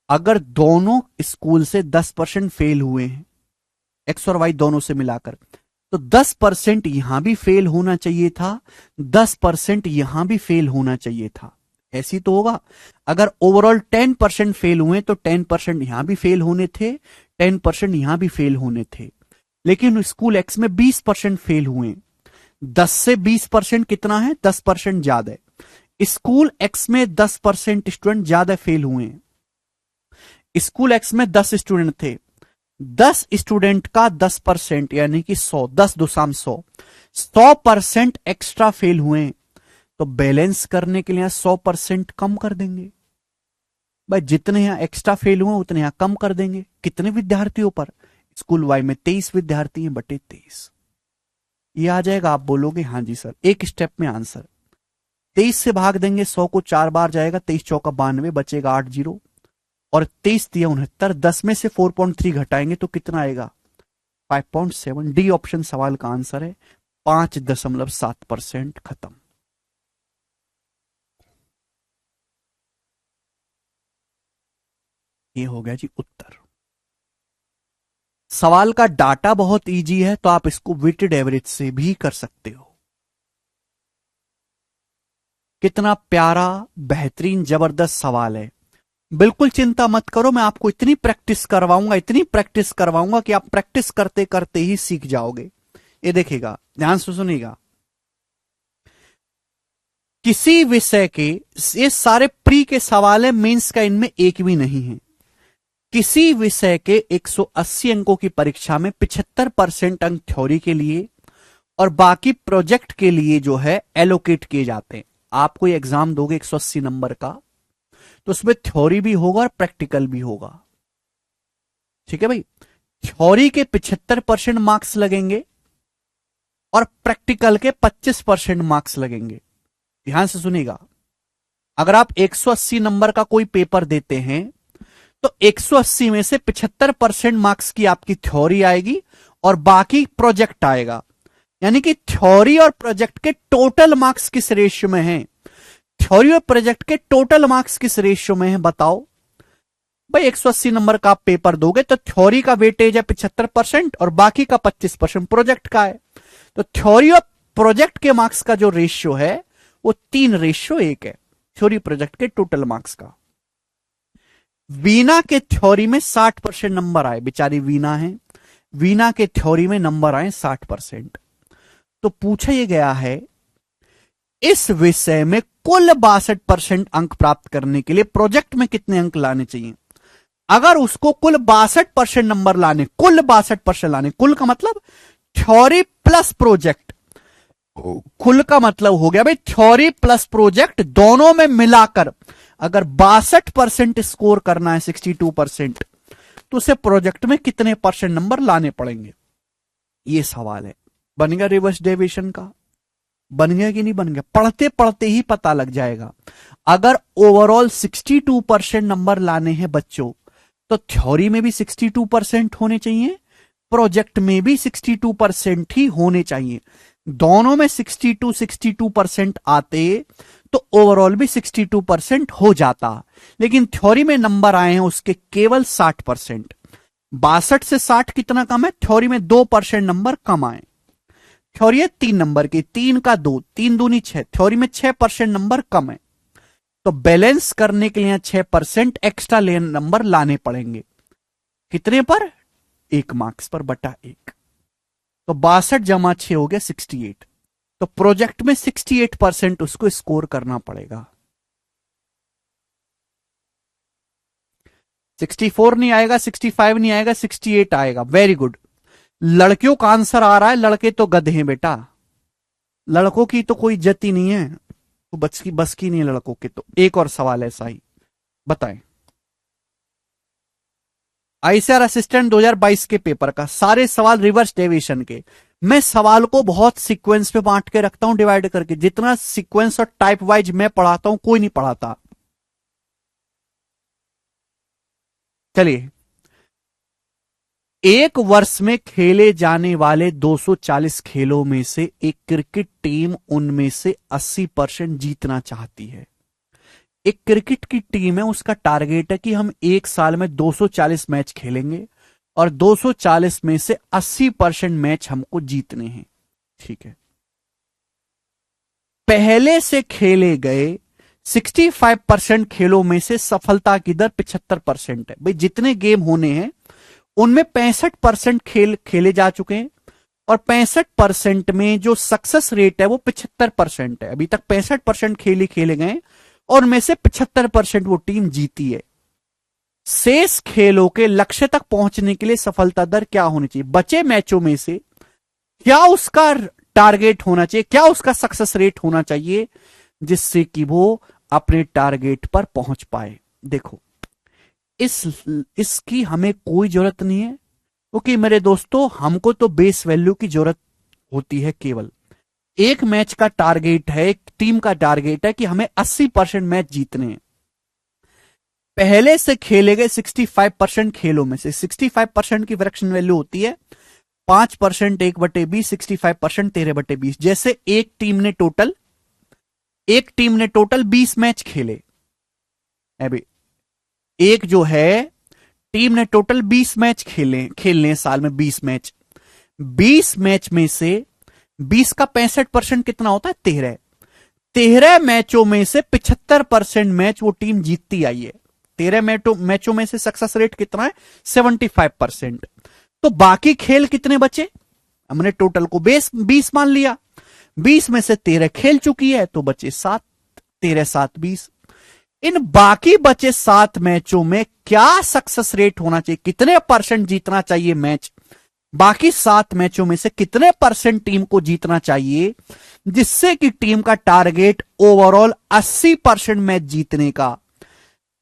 अगर दोनों स्कूल से 10% फेल हुए हैं, एक्स और वाई दोनों से मिलाकर, तो 10% यहां भी फेल होना चाहिए था, 10% यहां भी फेल होना चाहिए था। ऐसी तो होगा। अगर ओवरऑल 10% फेल हुए तो 10% यहां भी फेल होने थे, 10% यहां भी फेल होने थे। लेकिन स्कूल एक्स में 20% फेल हुए। 10 से 20% कितना है? 10% ज्यादा है। स्कूल एक्स में 10% स्टूडेंट ज्यादा फेल हुए। स्कूल एक्स में 10 स्टूडेंट थे, 10 स्टूडेंट का 10% यानी कि 100, 10 2 100, 100% एक्स्ट्रा फेल हुए। तो बैलेंस करने के लिए 100% कम कर देंगे भाई, जितने यहां एक्स्ट्रा फेल हुए उतने यहां कम कर देंगे। कितने विद्यार्थियों पर? स्कूल वाई में 23 विद्यार्थी हैं बटे 23। ये आ जाएगा, आप बोलोगे हाँ जी सर, एक स्टेप में आंसर। 23 से भाग देंगे, 100 को 4 बार जाएगा, 23 चौका 92, बचेगा 8 जीरो, और 23 दिया 69, 10 में से 4.3 घटाएंगे तो कितना आएगा? 5.7। डी ऑप्शन सवाल का आंसर है। 5.7%। खत्म। ये हो गया जी उत्तर। सवाल का डाटा बहुत इजी है, तो आप इसको वेटेड एवरेज से भी कर सकते हो। कितना प्यारा, बेहतरीन, जबरदस्त सवाल है। बिल्कुल चिंता मत करो, मैं आपको इतनी प्रैक्टिस करवाऊंगा, इतनी प्रैक्टिस करवाऊंगा कि आप प्रैक्टिस करते करते ही सीख जाओगे। ये देखिएगा, ध्यान से सुनिएगा। किसी विषय के, ये सारे प्री के सवाल है, मेंस का इनमें एक भी नहीं है। किसी विषय के 180 अंकों की परीक्षा में 75% अंक थ्योरी के लिए और बाकी प्रोजेक्ट के लिए जो है एलोकेट किए जाते हैं। आप कोई एग्जाम दोगे 180 नंबर का, तो उसमें थ्योरी भी होगा और प्रैक्टिकल भी होगा। ठीक है भाई, थ्योरी के 75% मार्क्स लगेंगे और प्रैक्टिकल के 25% मार्क्स लगेंगे। ध्यान से सुनिएगा, अगर आप 180 नंबर का कोई पेपर देते हैं तो 180 में से 75% मार्क्स की आपकी थ्योरी आएगी और बाकी प्रोजेक्ट आएगा। यानी कि थ्योरी और प्रोजेक्ट के टोटल मार्क्स किस रेशियो में है? थ्योरी और प्रोजेक्ट के टोटल मार्क्स किस रेशियो में है बताओ भाई। 180 नंबर का आप पेपर दोगे तो थ्योरी का वेटेज है 75% और बाकी का 25% प्रोजेक्ट का है। तो थ्योरी और प्रोजेक्ट के मार्क्स का जो रेशियो है वो 3:1 है, थ्योरी प्रोजेक्ट के टोटल मार्क्स का। वीना के थ्योरी में 60% नंबर आए, बेचारी वीना है, वीना के थ्योरी में नंबर आए 60%। तो पूछा यह गया है, इस विषय में कुल 62% अंक प्राप्त करने के लिए प्रोजेक्ट में कितने अंक लाने चाहिए? अगर उसको कुल 62% नंबर लाने, कुल 62% लाने, कुल का मतलब थ्योरी प्लस प्रोजेक्ट, कुल का मतलब हो गया भाई थ्योरी प्लस प्रोजेक्ट दोनों में मिलाकर अगर 62% स्कोर करना है, 62%, तो उसे प्रोजेक्ट में कितने परसेंट नंबर लाने पड़ेंगे? ये सवाल है। बन गया रिवर्स डेविएशन का? बन गया कि नहीं बन गया? पढ़ते पढ़ते ही पता लग जाएगा। अगर ओवरऑल 62% नंबर लाने हैं बच्चों, तो थ्योरी में भी 62% होने चाहिए, प्रोजेक्ट में भी 62% ही होने चाहिए। दोनों में 62% आते तो ओवरऑल भी 62% हो जाता। लेकिन थ्योरी में नंबर आए हैं उसके केवल 60%। 62 से 60 कितना कम है? थ्योरी में 2% नंबर कम आए। थ्योरी है 3 नंबर की, 3 का 2, 3 दूनी 6, थ्योरी में 6% नंबर कम है। तो बैलेंस करने के लिए 6% एक्स्ट्रा नंबर लाने पड़ेंगे। कितने पर? 1 मार्क्स पर बटा 1। तो 62 जमा 6 हो गया 68। तो प्रोजेक्ट में 68% उसको स्कोर करना पड़ेगा। 64 नहीं आएगा, 65 नहीं आएगा, 68 आएगा। Very good. लड़कियों का आंसर आ रहा है, लड़के तो गधे हैं बेटा, लड़कों की तो कोई इज्जत ही नहीं है, तो बस की नहीं है लड़कों के। तो एक और सवाल ऐसा ही बताएं। आईसीआर असिस्टेंट 2022 के पेपर का सारे सवाल रिवर्स डेविएशन के। मैं सवाल को बहुत सीक्वेंस पे बांट के रखता हूं, डिवाइड करके। जितना सीक्वेंस और टाइप वाइज मैं पढ़ाता हूं कोई नहीं पढ़ाता। चलिए, एक वर्ष में खेले जाने वाले 240 खेलों में से एक क्रिकेट टीम उनमें से 80% जीतना चाहती है। एक क्रिकेट की टीम है, उसका टारगेट है कि हम एक साल में 240 मैच खेलेंगे और 240 में से 80% मैच हमको जीतने हैं। ठीक है, पहले से खेले गए 65% खेलों में से सफलता की दर 75% है। भाई जितने गेम होने हैं उनमें 65% खेल खेले जा चुके हैं और 65% में जो सक्सेस रेट है वो 75% है। अभी तक 65% खेल ही खेले गए और उनमें से 75% वो टीम जीती है। शेष खेलों के लक्ष्य तक पहुंचने के लिए सफलता दर क्या होनी चाहिए? बचे मैचों में से क्या उसका टारगेट होना चाहिए, क्या उसका सक्सेस रेट होना चाहिए? जिससे कि वो अपने टारगेट पर पहुंच पाए। देखो, इसकी हमें कोई जरूरत नहीं है, क्योंकि मेरे दोस्तों हमको तो बेस वैल्यू की जरूरत होती है। केवल एक मैच का टारगेट है, एक टीम का टारगेट है कि हमें 80% मैच जीतने हैं। पहले से खेले गए 65% खेलों में से 65% की फ्रैक्शन वैल्यू होती है 5%, 1/20, 65% 13/20। जैसे एक टीम ने टोटल 20 मैच खेले। अभी एक जो है टीम ने टोटल 20 मैच खेलने साल में 20 मैच। 20 मैच में से 20 का 65% कितना होता है? 13। 13 मैचों में से 75% मैच वो टीम जीतती आई है। 13 मैचों में से सक्सेस रेट कितना है? 75%। तो बाकी खेल कितने बचे? हमने टोटल को 20 मान लिया, 20 में से 13 खेल चुकी है तो बचे 7। 13 7 20। इन बाकी बचे 7 मैचों में क्या सक्सेस रेट होना चाहिए? कितने परसेंट जीतना चाहिए मैच? बाकी 7 मैचों में से कितने परसेंट टीम को जीतना चाहिए जिससे कि टीम का टारगेट ओवरऑल 80% मैच जीतने का,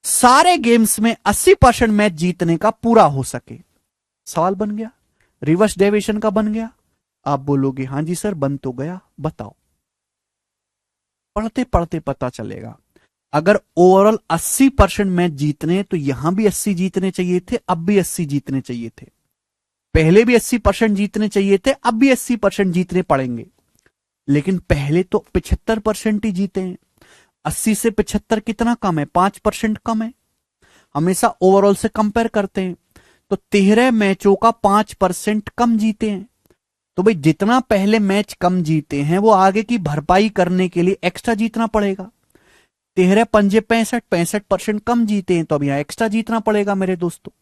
सारे गेम्स में 80% मैच जीतने का पूरा हो सके? सवाल बन गया, रिवर्स डेविएशन का बन गया। आप बोलोगे हां जी सर बन तो गया, बताओ। पढ़ते पढ़ते पता चलेगा। अगर ओवरऑल 80% मैच जीतने तो यहां भी 80 जीतने चाहिए थे, अब भी 80 जीतने चाहिए थे। पहले भी 80% जीतने चाहिए थे, अब भी 80% जीतने पड़ेंगे। लेकिन पहले तो 75% ही जीते हैं। 80 से 75 कितना कम है? 5% कम है। हमेशा ओवरऑल से कंपेयर करते हैं तो 13 मैचों का 5% कम जीते हैं। तो भाई जितना पहले मैच कम जीते हैं वो आगे की भरपाई करने के लिए एक्स्ट्रा जीतना पड़ेगा। 13 पंजे 65% कम जीते हैं तो अब यहां एक्स्ट्रा जीतना पड़ेगा मेरे दोस्तों।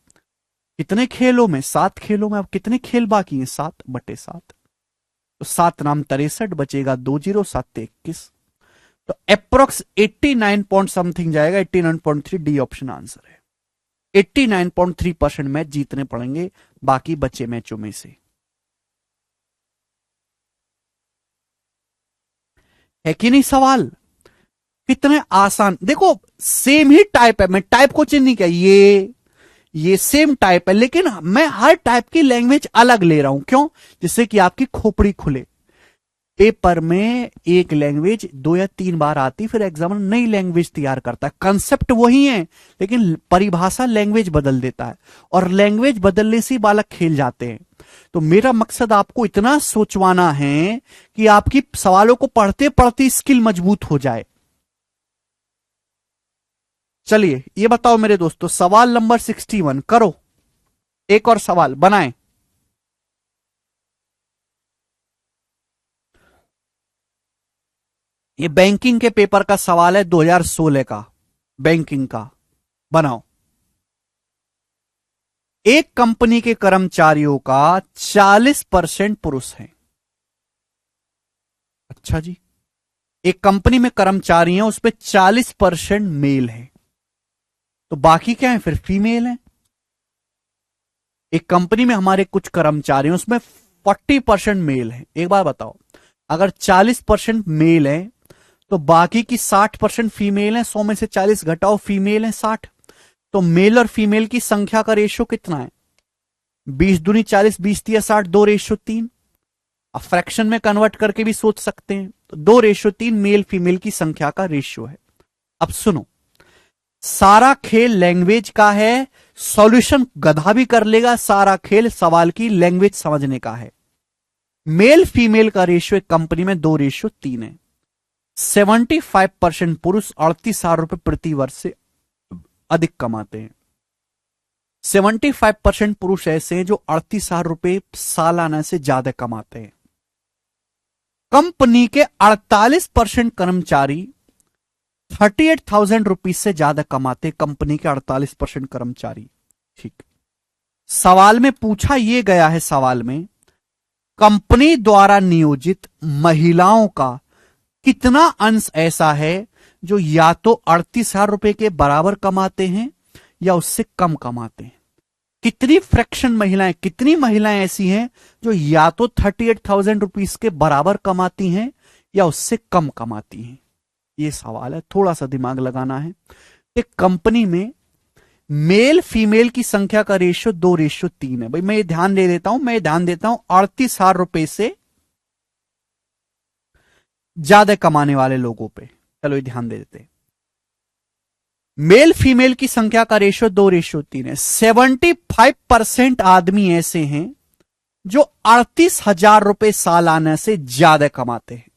कितने खेलों में? 7 खेलों में। अब कितने खेल बाकी हैं? 7/7। तो 7 नाम 63 बचेगा 20, 7 21। तो अप्रोक्स 89 पॉइंट समथिंग जाएगा। 89.3 डी ऑप्शन आंसर है। 89.3% मैच जीतने पड़ेंगे बाकी बचे मैचों में से। है कि नहीं सवाल? कितने आसान। देखो सेम ही टाइप है, मैं टाइप को चेंज नहीं किया, ये सेम टाइप है, लेकिन मैं हर टाइप की लैंग्वेज अलग ले रहा हूं। क्यों? जिससे कि आपकी खोपड़ी खुले। पेपर में एक लैंग्वेज 2 या 3 बार आती, फिर एग्जामिनर नई लैंग्वेज तैयार करता है। कंसेप्ट वही है लेकिन परिभाषा लैंग्वेज बदल देता है, और लैंग्वेज बदलने से बालक खेल जाते हैं। तो मेरा मकसद आपको इतना सोचवाना है कि आपकी सवालों को पढ़ते पढ़ते स्किल मजबूत हो जाए। चलिए ये बताओ मेरे दोस्तों, सवाल नंबर 61 करो। एक और सवाल बनाएं। ये बैंकिंग के पेपर का सवाल है 2016 का, बैंकिंग का। बनाओ। एक कंपनी के कर्मचारियों का 40% पुरुष है। अच्छा जी, एक कंपनी में कर्मचारी हैं उसमें 40% मेल है, तो बाकी क्या है? फिर फीमेल है। एक कंपनी में हमारे कुछ कर्मचारी हैं उसमें 40% मेल है। एक बार बताओ, अगर 40% मेल है तो बाकी की 60% फीमेल है। 100 में से 40 घटाओ, फीमेल है 60। तो मेल और फीमेल की संख्या का रेशियो कितना है? 20 दूनी 40, 20 तिया 60, 2:3। अब फ्रैक्शन में कन्वर्ट करके भी सोच सकते हैं, तो 2:3 मेल फीमेल की संख्या का रेशियो है। अब सुनो, सारा खेल लैंग्वेज का है। सॉल्यूशन गधा भी कर लेगा, सारा खेल सवाल की लैंग्वेज समझने का है। मेल फीमेल का रेशियो एक कंपनी में 2:3 है। 75% पुरुष 38,000 रुपए प्रति वर्ष से अधिक कमाते हैं। 75% पुरुष ऐसे हैं जो 38,000 रुपए सालाना से ज्यादा कमाते हैं। कंपनी के 48% कर्मचारी 38,000 रुपीज से ज्यादा कमाते। कंपनी के 48% कर्मचारी। ठीक, सवाल में पूछा यह गया है, सवाल में कंपनी द्वारा नियोजित महिलाओं का कितना अंश ऐसा है जो या तो 38,000 रुपए के बराबर कमाते हैं या उससे कम कमाते हैं? कितनी फ्रैक्शन महिलाएं, कितनी महिलाएं ऐसी हैं जो या तो 38,000 रुपीज के बराबर कमाती हैं या उससे कम कमाती हैं? ये सवाल है, थोड़ा सा दिमाग लगाना है। एक कंपनी में मेल फीमेल की संख्या का रेशियो 2:3 है। भाई मैं ये ध्यान दे देता हूं, मैं ध्यान देता हूं 38,000 रुपए से ज्यादा कमाने वाले लोगों पे। चलो ये ध्यान दे देते हैं। मेल फीमेल की संख्या का रेशियो 2:3 है। 75% आदमी ऐसे हैं जो 38,000 रुपए सालाना से ज्यादा कमाते हैं।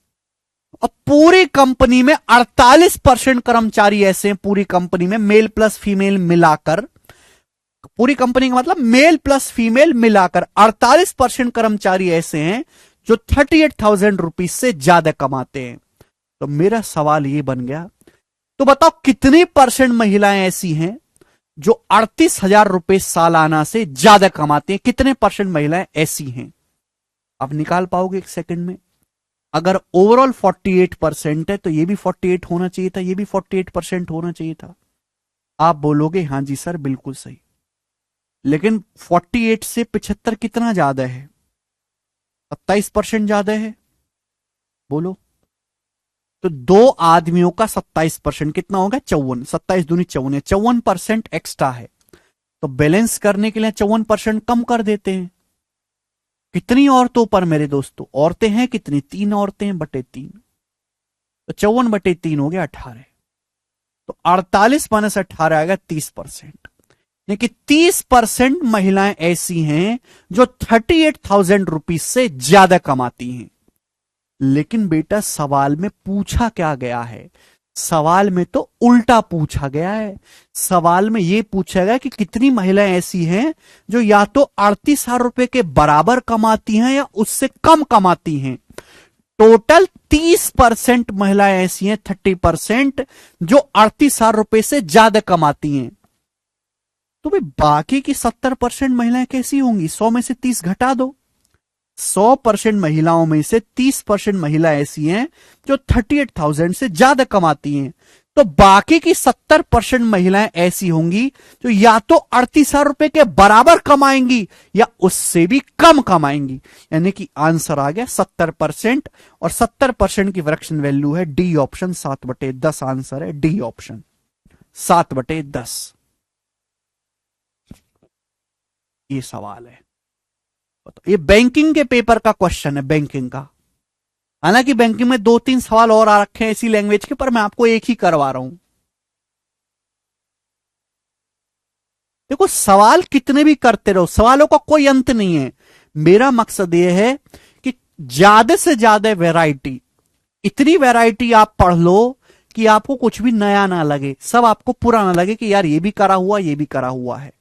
और पूरी कंपनी में 48% कर्मचारी ऐसे हैं, पूरी कंपनी में मेल प्लस फीमेल मिलाकर, पूरी कंपनी का मतलब मेल प्लस फीमेल मिलाकर 48% कर्मचारी ऐसे हैं जो 38,000 रुपीज से ज्यादा कमाते हैं। तो मेरा सवाल ये बन गया, तो बताओ कितनी परसेंट महिलाएं ऐसी हैं जो 38,000 रुपए सालाना से ज्यादा कमाती हैं? कितने परसेंट महिलाएं ऐसी हैं? आप निकाल पाओगे एक सेकंड में? अगर ओवरऑल 48% है तो ये भी 48 होना चाहिए था, ये भी 48% होना चाहिए था। आप बोलोगे हां जी सर बिल्कुल सही, लेकिन 48 से 75 कितना ज्यादा है? 27% ज्यादा है। बोलो तो दो आदमियों का 27% कितना होगा? 54। 27 दूनी 54 है, 54% एक्स्ट्रा है। तो बैलेंस करने के लिए 54% कम कर देते हैं। कितनी औरतों पर मेरे दोस्तों? औरतें हैं कितनी? 3 औरतें हैं बटे 3, तो 54/3 हो गया 18। तो 48 माइनस 18 आएगा 30%। यानी 30% महिलाएं ऐसी हैं जो 38,000 रुपीज से ज्यादा कमाती हैं। लेकिन बेटा सवाल में पूछा क्या गया है? सवाल में तो उल्टा पूछा गया है। सवाल में यह पूछा गया कि कितनी महिलाएं ऐसी हैं जो या तो 38,000 रुपए के बराबर कमाती हैं या उससे कम कमाती हैं। टोटल 30% महिलाएं ऐसी हैं, 30%, जो 38,000 रुपए से ज्यादा कमाती हैं। तो भाई बाकी की 70% महिलाएं कैसी होंगी? 100 में से 30 घटा दो। 100% महिलाओं में से 30% महिला ऐसी हैं जो 38,000 से ज्यादा कमाती हैं। तो बाकी की 70% महिलाएं ऐसी होंगी जो या तो 38,000 रुपए के बराबर कमाएंगी या उससे भी कम कमाएंगी। यानी कि आंसर आ गया 70%, और 70% की फ्रैक्शन वैल्यू है डी ऑप्शन 7/10। आंसर है डी ऑप्शन 7/10। ये सवाल है। ये बैंकिंग के पेपर का क्वेश्चन है, बैंकिंग का। हालांकि बैंकिंग में 2-3 सवाल और आ रखे हैं इसी लैंग्वेज के, पर मैं आपको एक ही करवा रहा हूं। देखो सवाल कितने भी करते रहो, सवालों का कोई अंत नहीं है। मेरा मकसद यह है कि ज्यादा से ज्यादा वैरायटी, इतनी वैरायटी आप पढ़ लो कि आपको कुछ भी नया ना लगे, सब आपको पुराना लगे कि यार ये भी करा हुआ, ये भी करा हुआ है।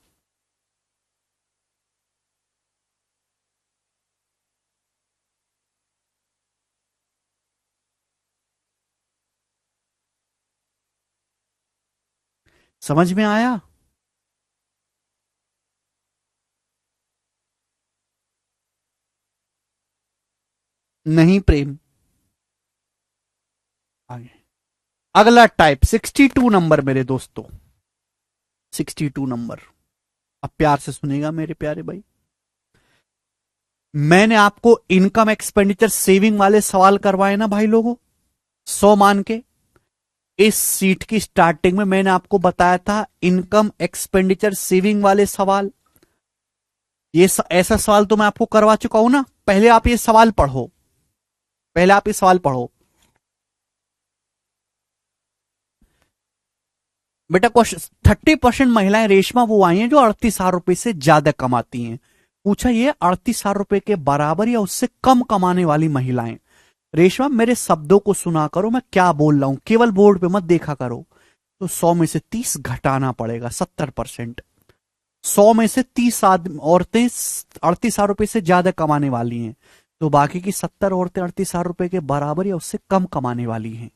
समझ में आया? नहीं प्रेम। आगे अगला टाइप 62 नंबर मेरे दोस्तों, 62 नंबर। अब प्यार से सुनेगा मेरे प्यारे भाई। मैंने आपको इनकम एक्सपेंडिचर सेविंग वाले सवाल करवाए ना भाई लोगों, 100 मान के। इस सीट की स्टार्टिंग में मैंने आपको बताया था इनकम एक्सपेंडिचर सेविंग वाले सवाल। ऐसा सवाल तो मैं आपको करवा चुका हूं ना। पहले आप ये सवाल पढ़ो, पहले आप ये सवाल पढ़ो बेटा। क्वेश्चन 30% महिलाएं रेशमा वो आई हैं जो 38,000 रुपए से ज्यादा कमाती हैं। पूछा ये 38,000 रुपए के बराबर या उससे कम कमाने वाली महिलाएं। रेशमा मेरे शब्दों को सुना करो, मैं क्या बोल रहा हूं, केवल बोर्ड पे मत देखा करो। तो 100 में से 30 घटाना पड़ेगा, 70%। 100 में से 30 औरतें 38,000 रुपए से ज्यादा कमाने वाली हैं, तो बाकी की 70 औरतें 38,000 रुपए के बराबर या उससे कम कमाने वाली हैं।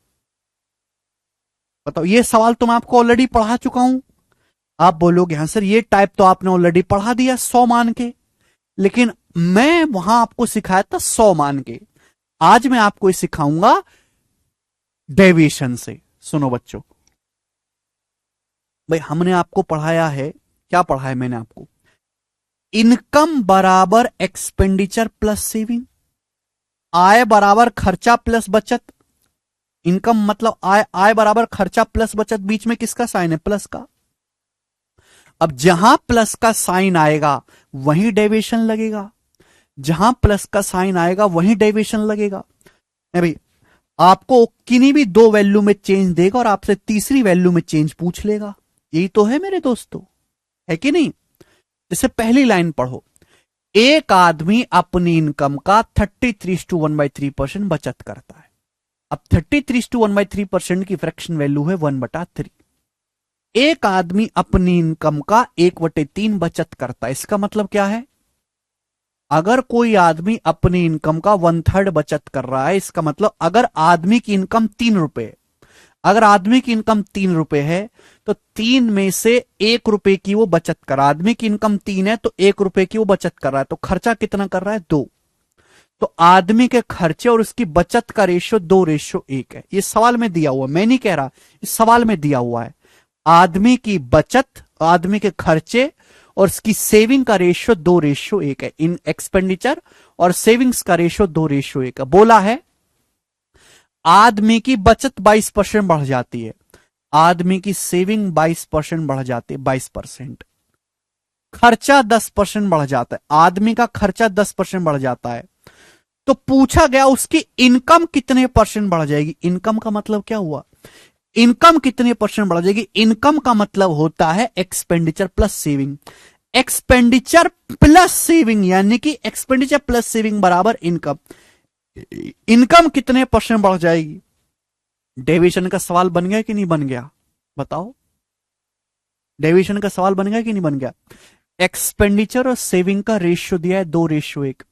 बताओ, ये सवाल तो मैं आपको ऑलरेडी पढ़ा चुका हूं। आप बोलोगे हाँ सर ये टाइप तो आपने ऑलरेडी पढ़ा दिया 100 मान के, लेकिन मैं वहां आपको सिखाया था 100 मान के। आज मैं आपको सिखाऊंगा डेविएशन से। सुनो बच्चों, भाई हमने आपको पढ़ाया है, क्या पढ़ा है मैंने आपको? इनकम बराबर एक्सपेंडिचर प्लस सेविंग, आय बराबर खर्चा प्लस बचत, इनकम मतलब आय, आय बराबर खर्चा प्लस बचत, बीच में किसका साइन है? प्लस का। अब जहां प्लस का साइन आएगा वहीं डेविएशन लगेगा, जहां प्लस का साइन आएगा वहीं डेविएशन लगेगा। नहीं भाई, आपको किन्हीं भी दो वैल्यू में चेंज देगा और आपसे तीसरी वैल्यू में चेंज पूछ लेगा। यही तो है मेरे दोस्तों, है कि नहीं? जैसे पहली लाइन पढ़ो, एक आदमी अपनी इनकम का 33:1/3% बचत करता है। अब 33:1/3% की फ्रैक्शन वैल्यू है 1/3। एक आदमी अपनी इनकम का 1/3 बचत करता है, इसका मतलब क्या है? अगर कोई आदमी अपनी इनकम का 1/3 बचत कर रहा है, इसका मतलब अगर आदमी की इनकम 3 रुपए, अगर आदमी की इनकम 3 रुपए है तो 3 में से 1 रुपए की वो बचत कर रहा है। आदमी की इनकम 3 है तो 1 रुपए की वो बचत कर रहा है, तो खर्चा कितना कर रहा है? 2। तो आदमी के खर्चे और उसकी बचत का रेशियो 2:1 है। ये सवाल में दिया हुआ, मैं नहीं कह रहा, इस सवाल में दिया हुआ है। आदमी की बचत, आदमी के खर्चे और उसकी सेविंग का रेशियो 2:1 है। इन एक्सपेंडिचर और सेविंग्स का रेशियो 2:1 है। बोला है आदमी की बचत 22% बढ़ जाती है, आदमी की सेविंग 22% बढ़ जाती है, 22%। खर्चा 10% बढ़ जाता है, आदमी का खर्चा 10% बढ़ जाता है। तो पूछा गया उसकी इनकम कितने परसेंट बढ़ जाएगी? इनकम का मतलब क्या हुआ? इनकम कितने परसेंट बढ़ जाएगी? इनकम का मतलब होता है expenditure plus saving. Expenditure plus saving यानी कि एक्सपेंडिचर प्लस सेविंग बराबर इनकम। इनकम कितने परसेंट बढ़ जाएगी? डेविएशन का सवाल बन गया कि नहीं बन गया? बताओ, डेविएशन का सवाल बन गया कि नहीं बन गया? एक्सपेंडिचर और सेविंग का रेशियो दिया है 2:1।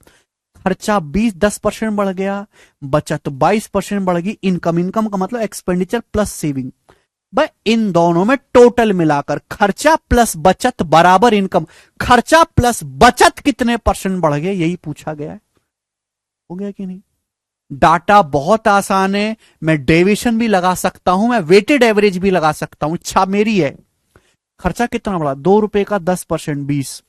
खर्चा 10% बढ़ गया, बचत 22% बढ़ गई। इनकम, इनकम का मतलब एक्सपेंडिचर प्लस सेविंग। भाई इन दोनों में टोटल मिलाकर खर्चा प्लस बचत बराबर इनकम। खर्चा प्लस बचत कितने परसेंट बढ़ गए, यही पूछा गया है। हो गया कि नहीं? डाटा बहुत आसान है, मैं डेविएशन भी लगा सकता हूं, मैं वेटेड एवरेज भी लगा सकता हूं, इच्छा मेरी है। खर्चा कितना बढ़ा? 2 रुपए का 10% 20।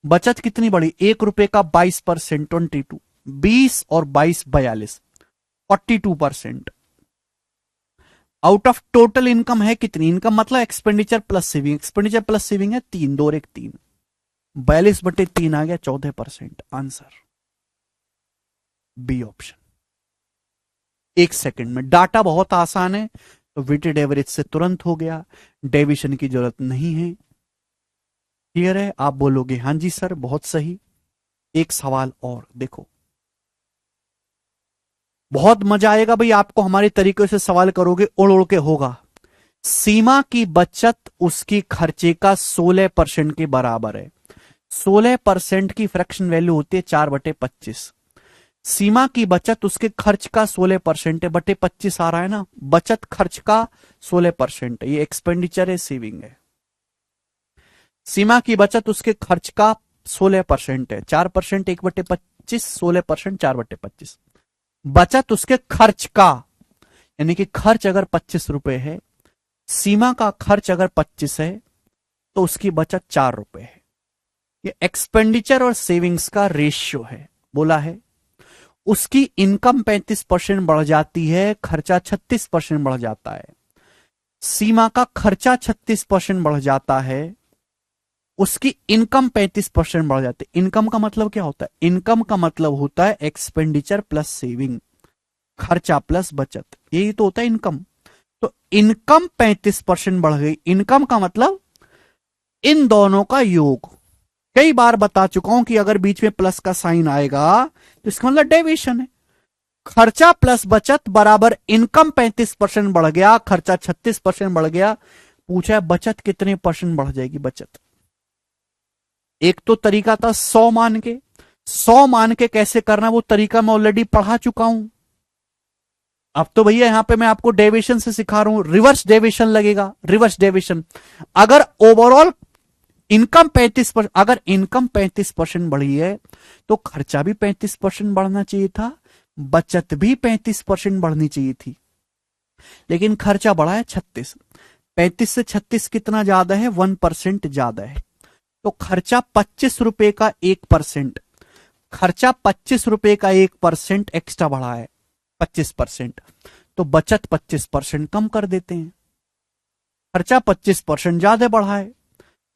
बचत कितनी बढ़ी? 1 रुपए का 22% 22। 20 और 22 42, 42%। आउट ऑफ टोटल इनकम है कितनी? इनकम मतलब expenditure plus saving, expenditure plus saving है 3, 2 और 1 3, 42/3 आ गया 14%। Answer b option. 1 सेकंड में, डाटा बहुत आसान है तो वेटेड एवरेज से तुरंत हो गया, डेविएशन की जरूरत नहीं है। क्लियर है? आप बोलोगे हां जी सर बहुत सही। एक सवाल और देखो, बहुत मजा आएगा भाई आपको, हमारे तरीके से सवाल करोगे उड़ उड़ के होगा। सीमा की बचत उसकी खर्चे का 16% के बराबर है। 16% की फ्रैक्शन वैल्यू होती है 4/25। सीमा की बचत उसके खर्च का 16% है, बटे 25 आ रहा है ना, बचत खर्च का 16% है। ये एक्सपेंडिचर है, सेविंग है। सीमा की बचत उसके खर्च का 16% है, 4% 1/25, 16% 4/25। बचत उसके खर्च का, यानी कि खर्च अगर 25 रुपए है, सीमा का खर्च अगर 25 है, तो उसकी बचत 4 रुपए है। ये एक्सपेंडिचर और सेविंग्स का रेशियो है। बोला है उसकी इनकम 35% बढ़ जाती है, खर्चा 36% बढ़ जाता है। सीमा का खर्चा 36% बढ़ जाता है, उसकी इनकम 35% बढ़ जाती है। इनकम का मतलब क्या होता है? इनकम का मतलब होता है एक्सपेंडिचर प्लस सेविंग, खर्चा प्लस बचत, यही तो होता है इनकम। तो इनकम 35% बढ़ गई। इनकम का मतलब इन दोनों का योग। कई बार बता चुका हूं कि अगर बीच में प्लस का साइन आएगा तो इसका मतलब डेविएशन है। खर्चा प्लस बचत बराबर इनकम 35% बढ़ गया, खर्चा 36% बढ़ गया। पूछा है बचत कितने परसेंट बढ़ जाएगी? बचत, एक तो तरीका था 100 मान के, 100 मान के कैसे करना वो तरीका मैं ऑलरेडी पढ़ा चुका हूं। अब तो भैया यहां पे मैं आपको डेविएशन से सिखा रहा हूं, रिवर्स डेविएशन लगेगा। रिवर्स डेविएशन, अगर ओवरऑल इनकम 35%, अगर इनकम 35% बढ़ी है तो खर्चा भी 35% बढ़ना चाहिए था, बचत भी 35% बढ़नी चाहिए थी। लेकिन खर्चा बढ़ा है 36। 35 से 36 कितना ज्यादा है? 1% ज्यादा है। तो खर्चा 25 रुपए का 1%, खर्चा 25 रुपए का 1% एक्स्ट्रा बढ़ा है, 25%। तो बचत 25% कम कर देते हैं। खर्चा 25% ज्यादा बढ़ा है,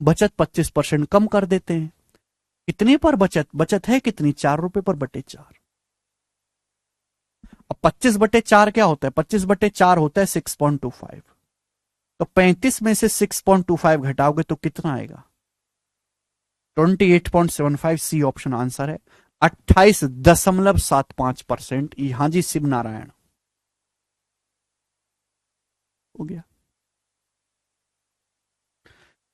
बचत 25% कम कर देते हैं। कितने पर बचत? बचत है कितनी? 4 रुपए पर बटे 4। अब 25/4 क्या होता है? 25/4 होता है 6.25। तो 35 में से 6.25 घटाओगे तो कितना आएगा? 28.75। सी ऑप्शन आंसर है। 28.75%। यहां जी शिव नारायण हो गया।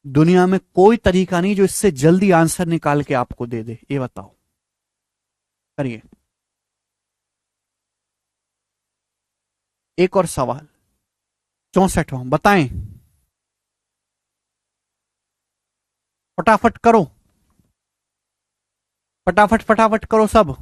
दुनिया में कोई तरीका नहीं जो इससे जल्दी आंसर निकाल के आपको दे दे, ये बताओ, करिए। एक और सवाल, 64वां बताएं, फटाफट करो, फटाफट फटाफट करो सब।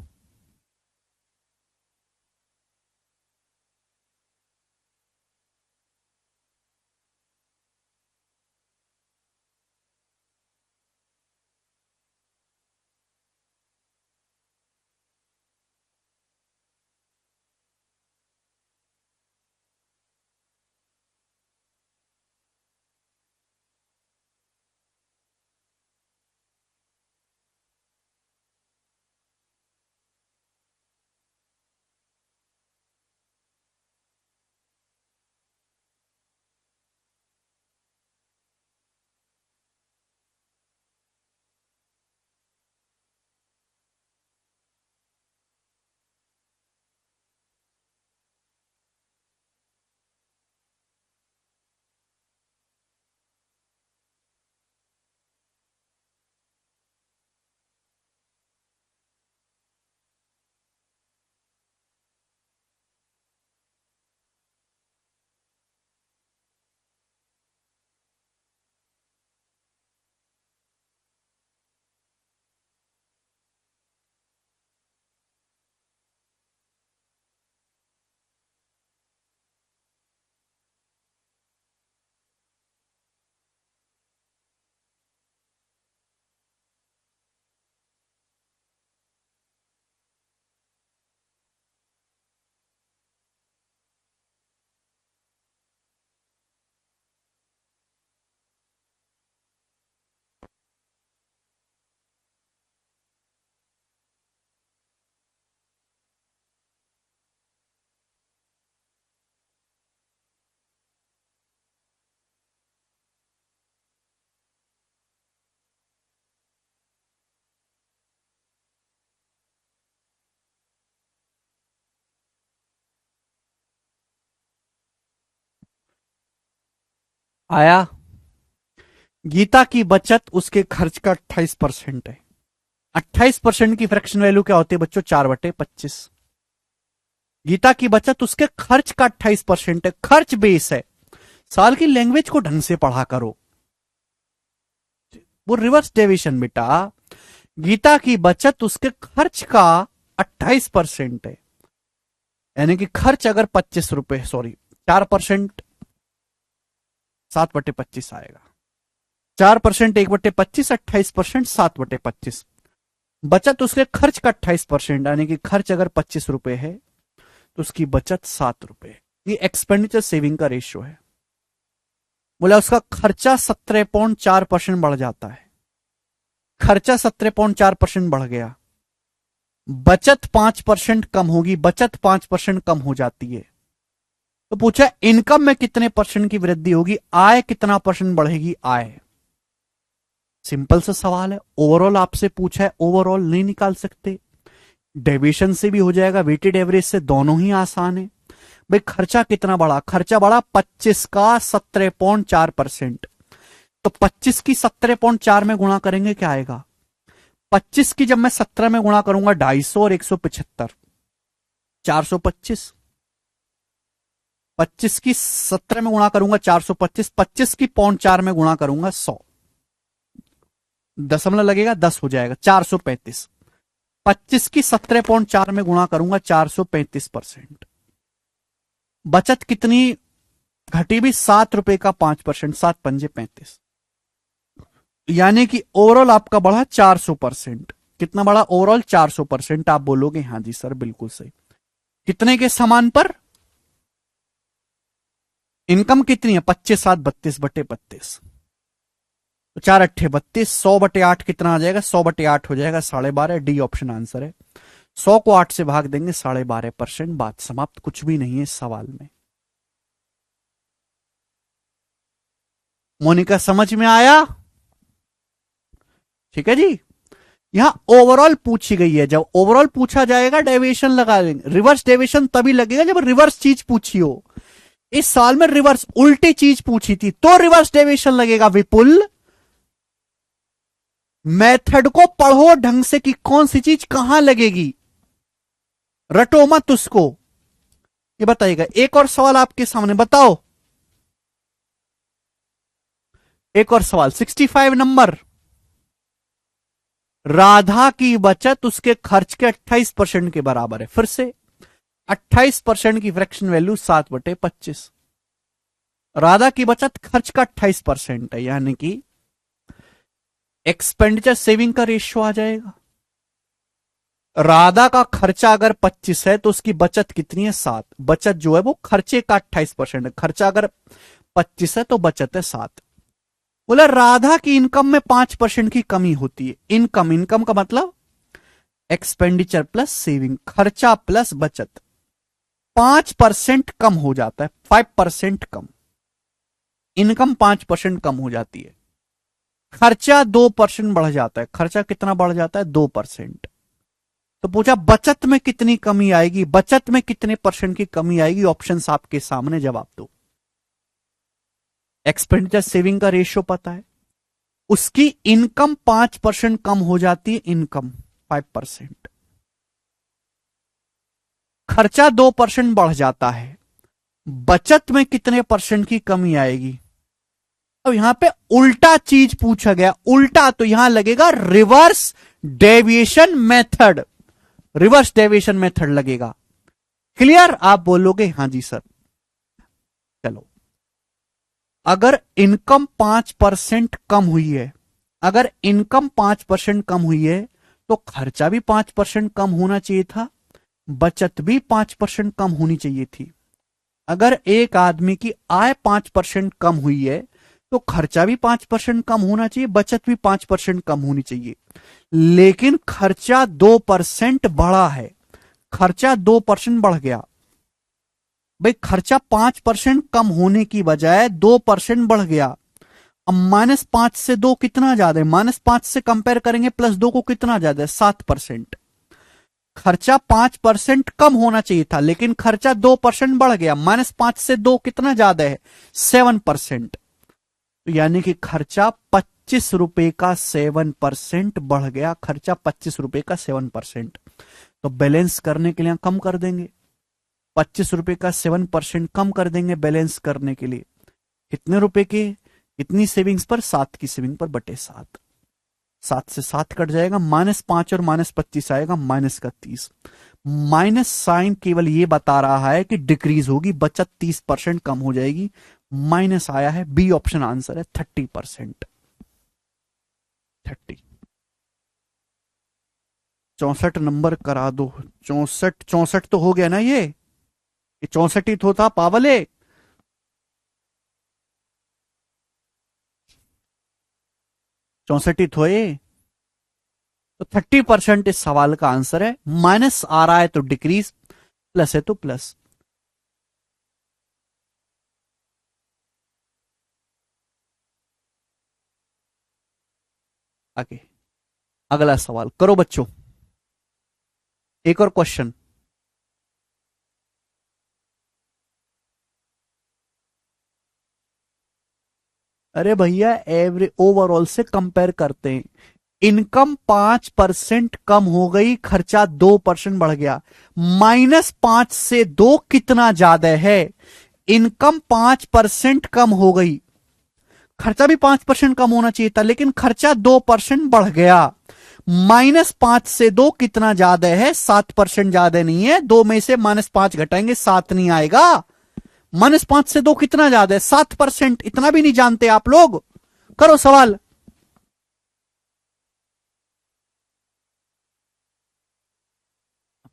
आया। गीता की बचत उसके खर्च का 28% है। 28% की फ्रैक्शन वैल्यू क्या होती है बच्चों? 4/25। गीता की बचत उसके खर्च का 28% है। खर्च बेस है। साल की लैंग्वेज को ढंग से पढ़ा करो, वो रिवर्स डेविएशन बेटा। गीता की बचत उसके खर्च का 28% है, यानी कि खर्च अगर 25 रुपए, सॉरी 4%, 7/25 आएगा। 4% 1/25, 28%, 7/25। बचत उसके खर्च का 28%, यानी कि खर्च अगर 25 रुपए है तो उसकी बचत 7 रुपए। ये एक्सपेंडिचर सेविंग का रेशियो है। बोला उसका खर्चा 17.4% बढ़ जाता है। खर्चा 17.4% बढ़ गया, बचत 5% कम होगी, बचत 5% कम हो जाती है। तो पूछा इनकम में कितने परसेंट की वृद्धि होगी, आय कितना परसेंट बढ़ेगी आय। सिंपल सा सवाल है। ओवरऑल आपसे पूछा है, ओवरऑल नहीं निकाल सकते, डेविएशन से भी हो जाएगा, वेटेड एवरेज से, दोनों ही आसान है। भाई खर्चा कितना बढ़ा? खर्चा बढ़ा 25 का 17.4%। तो 25 की 17.4 में गुणा करेंगे क्या आएगा? 25 की जब मैं 17 में गुणा करूंगा 250 और 175, 425। 25 की 17 में गुणा करूंगा 425, 25 की 0.4 में गुणा करूंगा 100, दशमलव लगेगा 10 हो जाएगा 435। 25 की 17.4 में गुणा करूंगा 435%। बचत कितनी घटी भी? 7 रुपए का 5%, 7×5 = 35। यानी कि ओवरऑल आपका बढ़ा 400%। कितना बढ़ा ओवरऑल? 400%। आप बोलोगे हाँ जी सर बिल्कुल सही। कितने के समान पर? इनकम कितनी है 25/7 32/32, तो 4 8 32, 100/8 कितना आ जाएगा, 100/8 हो जाएगा 12.5। डी ऑप्शन आंसर है। 100 को 8 से भाग देंगे 12.5%। बात समाप्त, कुछ भी नहीं है इस सवाल में। मोनिका समझ में आया? ठीक है जी। यहां ओवरऑल पूछी गई है, जब ओवरऑल पूछा जाएगा डेविएशन लगा देंगे। रिवर्स डेविएशन तभी लगेगा जब रिवर्स चीज पूछी हो। इस साल में रिवर्स उल्टी चीज पूछी थी तो रिवर्स डेविएशन लगेगा विपुल। मेथड को पढ़ो ढंग से कि कौन सी चीज कहां लगेगी, रटो मत उसको। ये बताइएगा। एक और सवाल आपके सामने, बताओ। एक और सवाल 65 नंबर। राधा की बचत उसके खर्च के 28% के बराबर है। फिर से 28% की फ्रैक्शन वैल्यू 7/25। राधा की बचत खर्च का 28% है, यानी कि एक्सपेंडिचर सेविंग का रेशियो आ जाएगा। राधा का खर्चा अगर 25 है तो उसकी बचत कितनी है 7। बचत जो है वो खर्चे का 28% है। खर्चा अगर 25 है तो बचत है 7। बोला राधा की इनकम में 5% की कमी होती है। इनकम, इनकम का मतलब एक्सपेंडिचर प्लस सेविंग, खर्चा प्लस बचत। 5% कम हो जाता है, 5% कम। इनकम 5% कम हो जाती है, खर्चा 2% बढ़ जाता है। खर्चा कितना बढ़ जाता है 2%। तो पूछा बचत में कितनी कमी आएगी, बचत में कितने परसेंट की कमी आएगी। ऑप्शंस आपके सामने, जवाब दो। एक्सपेंडिचर सेविंग का रेशियो पता है, उसकी इनकम 5% कम हो जाती है, इनकम 5%। खर्चा 2% बढ़ जाता है, बचत में कितने परसेंट की कमी आएगी। अब यहां पे उल्टा चीज पूछा गया, उल्टा, तो यहां लगेगा reverse deviation method. Reverse deviation method लगेगा। क्लियर? आप बोलोगे हां जी सर। चलो, अगर इनकम 5% कम हुई है, अगर इनकम 5% कम हुई है तो खर्चा भी 5% कम होना चाहिए था, बचत भी 5% कम होनी चाहिए थी। अगर एक आदमी की आय 5% कम हुई है तो खर्चा भी 5% कम होना चाहिए, बचत भी 5% कम होनी चाहिए। लेकिन खर्चा 2% बढ़ा है, खर्चा 2% बढ़ गया। भाई खर्चा 5% कम होने की बजाय 2% बढ़ गया। अब -5 से 2 कितना ज्यादा है, -5 से कंपेयर करेंगे +2 को कितना ज्यादा है 7%। खर्चा 5% कम होना चाहिए था लेकिन खर्चा 2% बढ़ गया। -5 से 2 कितना ज्यादा है 7%। तो यानी कि खर्चा 25 रुपए का 7% बढ़ गया। खर्चा 25 रुपए का 7%। तो बैलेंस करने के लिए कम कर देंगे, 25 रुपए का 7% कम कर देंगे बैलेंस करने के लिए। कितने रुपए के, कितनी सेविंग्स पर, 7 की सेविंग पर बटे 7। 7 से 7 कट जाएगा, -5 और -25 आएगा -30। माइनस साइन केवल ये बता रहा है कि डिक्रीज होगी, बचत 30% कम हो जाएगी। माइनस आया है, बी ऑप्शन आंसर है 30%। 30। 64 नंबर करा दो। 64 64 तो हो गया ना ये 64 ही तो था पावले। 64 ही तो ये। तो 30% इस सवाल का आंसर है। माइनस आ रहा है तो डिक्रीज, प्लस है तो प्लस। आगे अगला सवाल करो बच्चों। एक और क्वेश्चन। अरे भैया एवरेज ओवरऑल से कंपेयर करते हैं। इनकम 5% कम हो गई, खर्चा 2% बढ़ गया। -5 से 2 कितना ज्यादा है। इनकम 5% कम हो गई, खर्चा भी 5% कम होना चाहिए था लेकिन खर्चा 2% बढ़ गया। -5 से 2 कितना ज्यादा है 7% ज्यादा नहीं है। 2 में से -5 घटाएंगे 7 नहीं आएगा। -5 से 2 कितना ज्यादा है 7%। इतना भी नहीं जानते आप लोग, करो सवाल।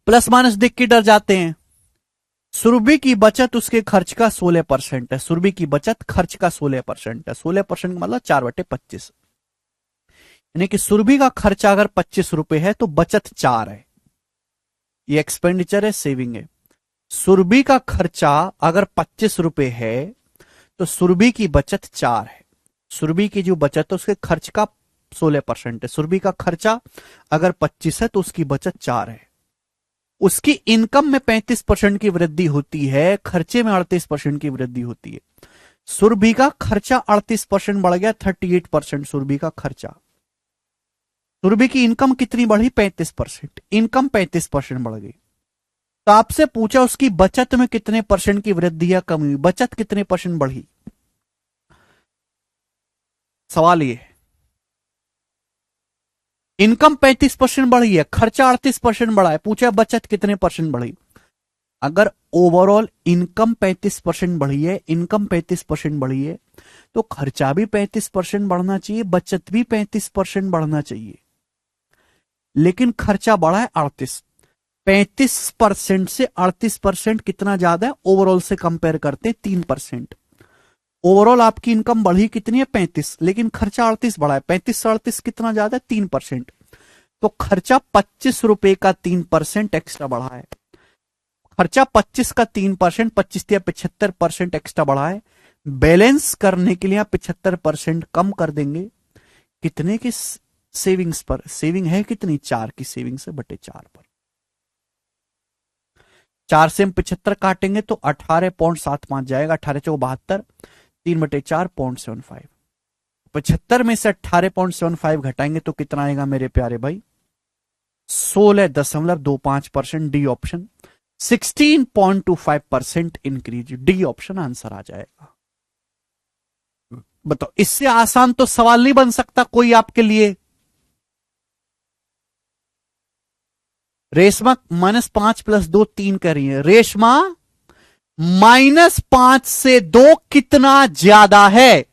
प्लस माइनस देख के डर जाते हैं। सुरभि की बचत उसके खर्च का 16% है। सुरभि की बचत खर्च का 16% है। 16% मतलब 4/25, यानी कि सुरभि का खर्चा अगर 25 रुपए है तो बचत 4 है। ये एक्सपेंडिचर है, सेविंग है। सुरभि का खर्चा अगर 25 रुपए है तो सुरभि की बचत 4 है। सुरभि की जो बचत है उसके खर्च का 16% है। सुरभि का खर्चा अगर 25 है तो उसकी बचत 4 है। उसकी इनकम में 35% की वृद्धि होती है, खर्चे में 38% की वृद्धि होती है। सुरभि का खर्चा 38% बढ़ गया, 38% सुरभि का खर्चा। सुरभि की इनकम कितनी बढ़ी? 35%। इनकम 35% बढ़ गई। तो आपसे पूछा उसकी बचत में कितने परसेंट की वृद्धि या कमी हुई, बचत कितने परसेंट बढ़ी? सवाल ये, इनकम 35% बढ़ी है, खर्चा 38% बढ़ा है, पूछा बचत कितने परसेंट बढ़ी। अगर ओवरऑल इनकम 35% बढ़ी है, इनकम 35% बढ़ी है, तो खर्चा भी 35% बढ़ना चाहिए, बचत भी 35% बढ़ना चाहिए। लेकिन खर्चा बढ़ा है 38। 35% से 38% कितना ज्यादा है? ओवरऑल से कंपेयर करते 3%। ओवरऑल आपकी इनकम बढ़ी कितनी है? 35, लेकिन खर्चा 38 बढ़ा है। 35 से 38 कितना ज्यादा है? 3%। तो खर्चा 25 रुपए का 3% एक्स्ट्रा बढ़ा है। खर्चा 25 का 3%, 25 या 75% एक्स्ट्रा बढ़ा है। बैलेंस करने के लिए आप 75% कम कर देंगे। कितने की सेविंग्स पर? सेविंग है कितनी? 4 की सेविंग से बटे 4 पर। 4 से हम 75 काटेंगे तो 18.75 जाएगा। 18 चौक 72, 3/4.75। 75 में से 18.75 घटाएंगे तो कितना आएगा मेरे प्यारे भाई? 16.25%। D option. 16.25% increase. D option answer आ जाएगा। बताओ, इससे आसान तो सवाल नहीं बन सकता कोई आपके लिए। रेशमा -5 + 2 3 कर रही है। रेशमा, -5 से 2 कितना ज्यादा है?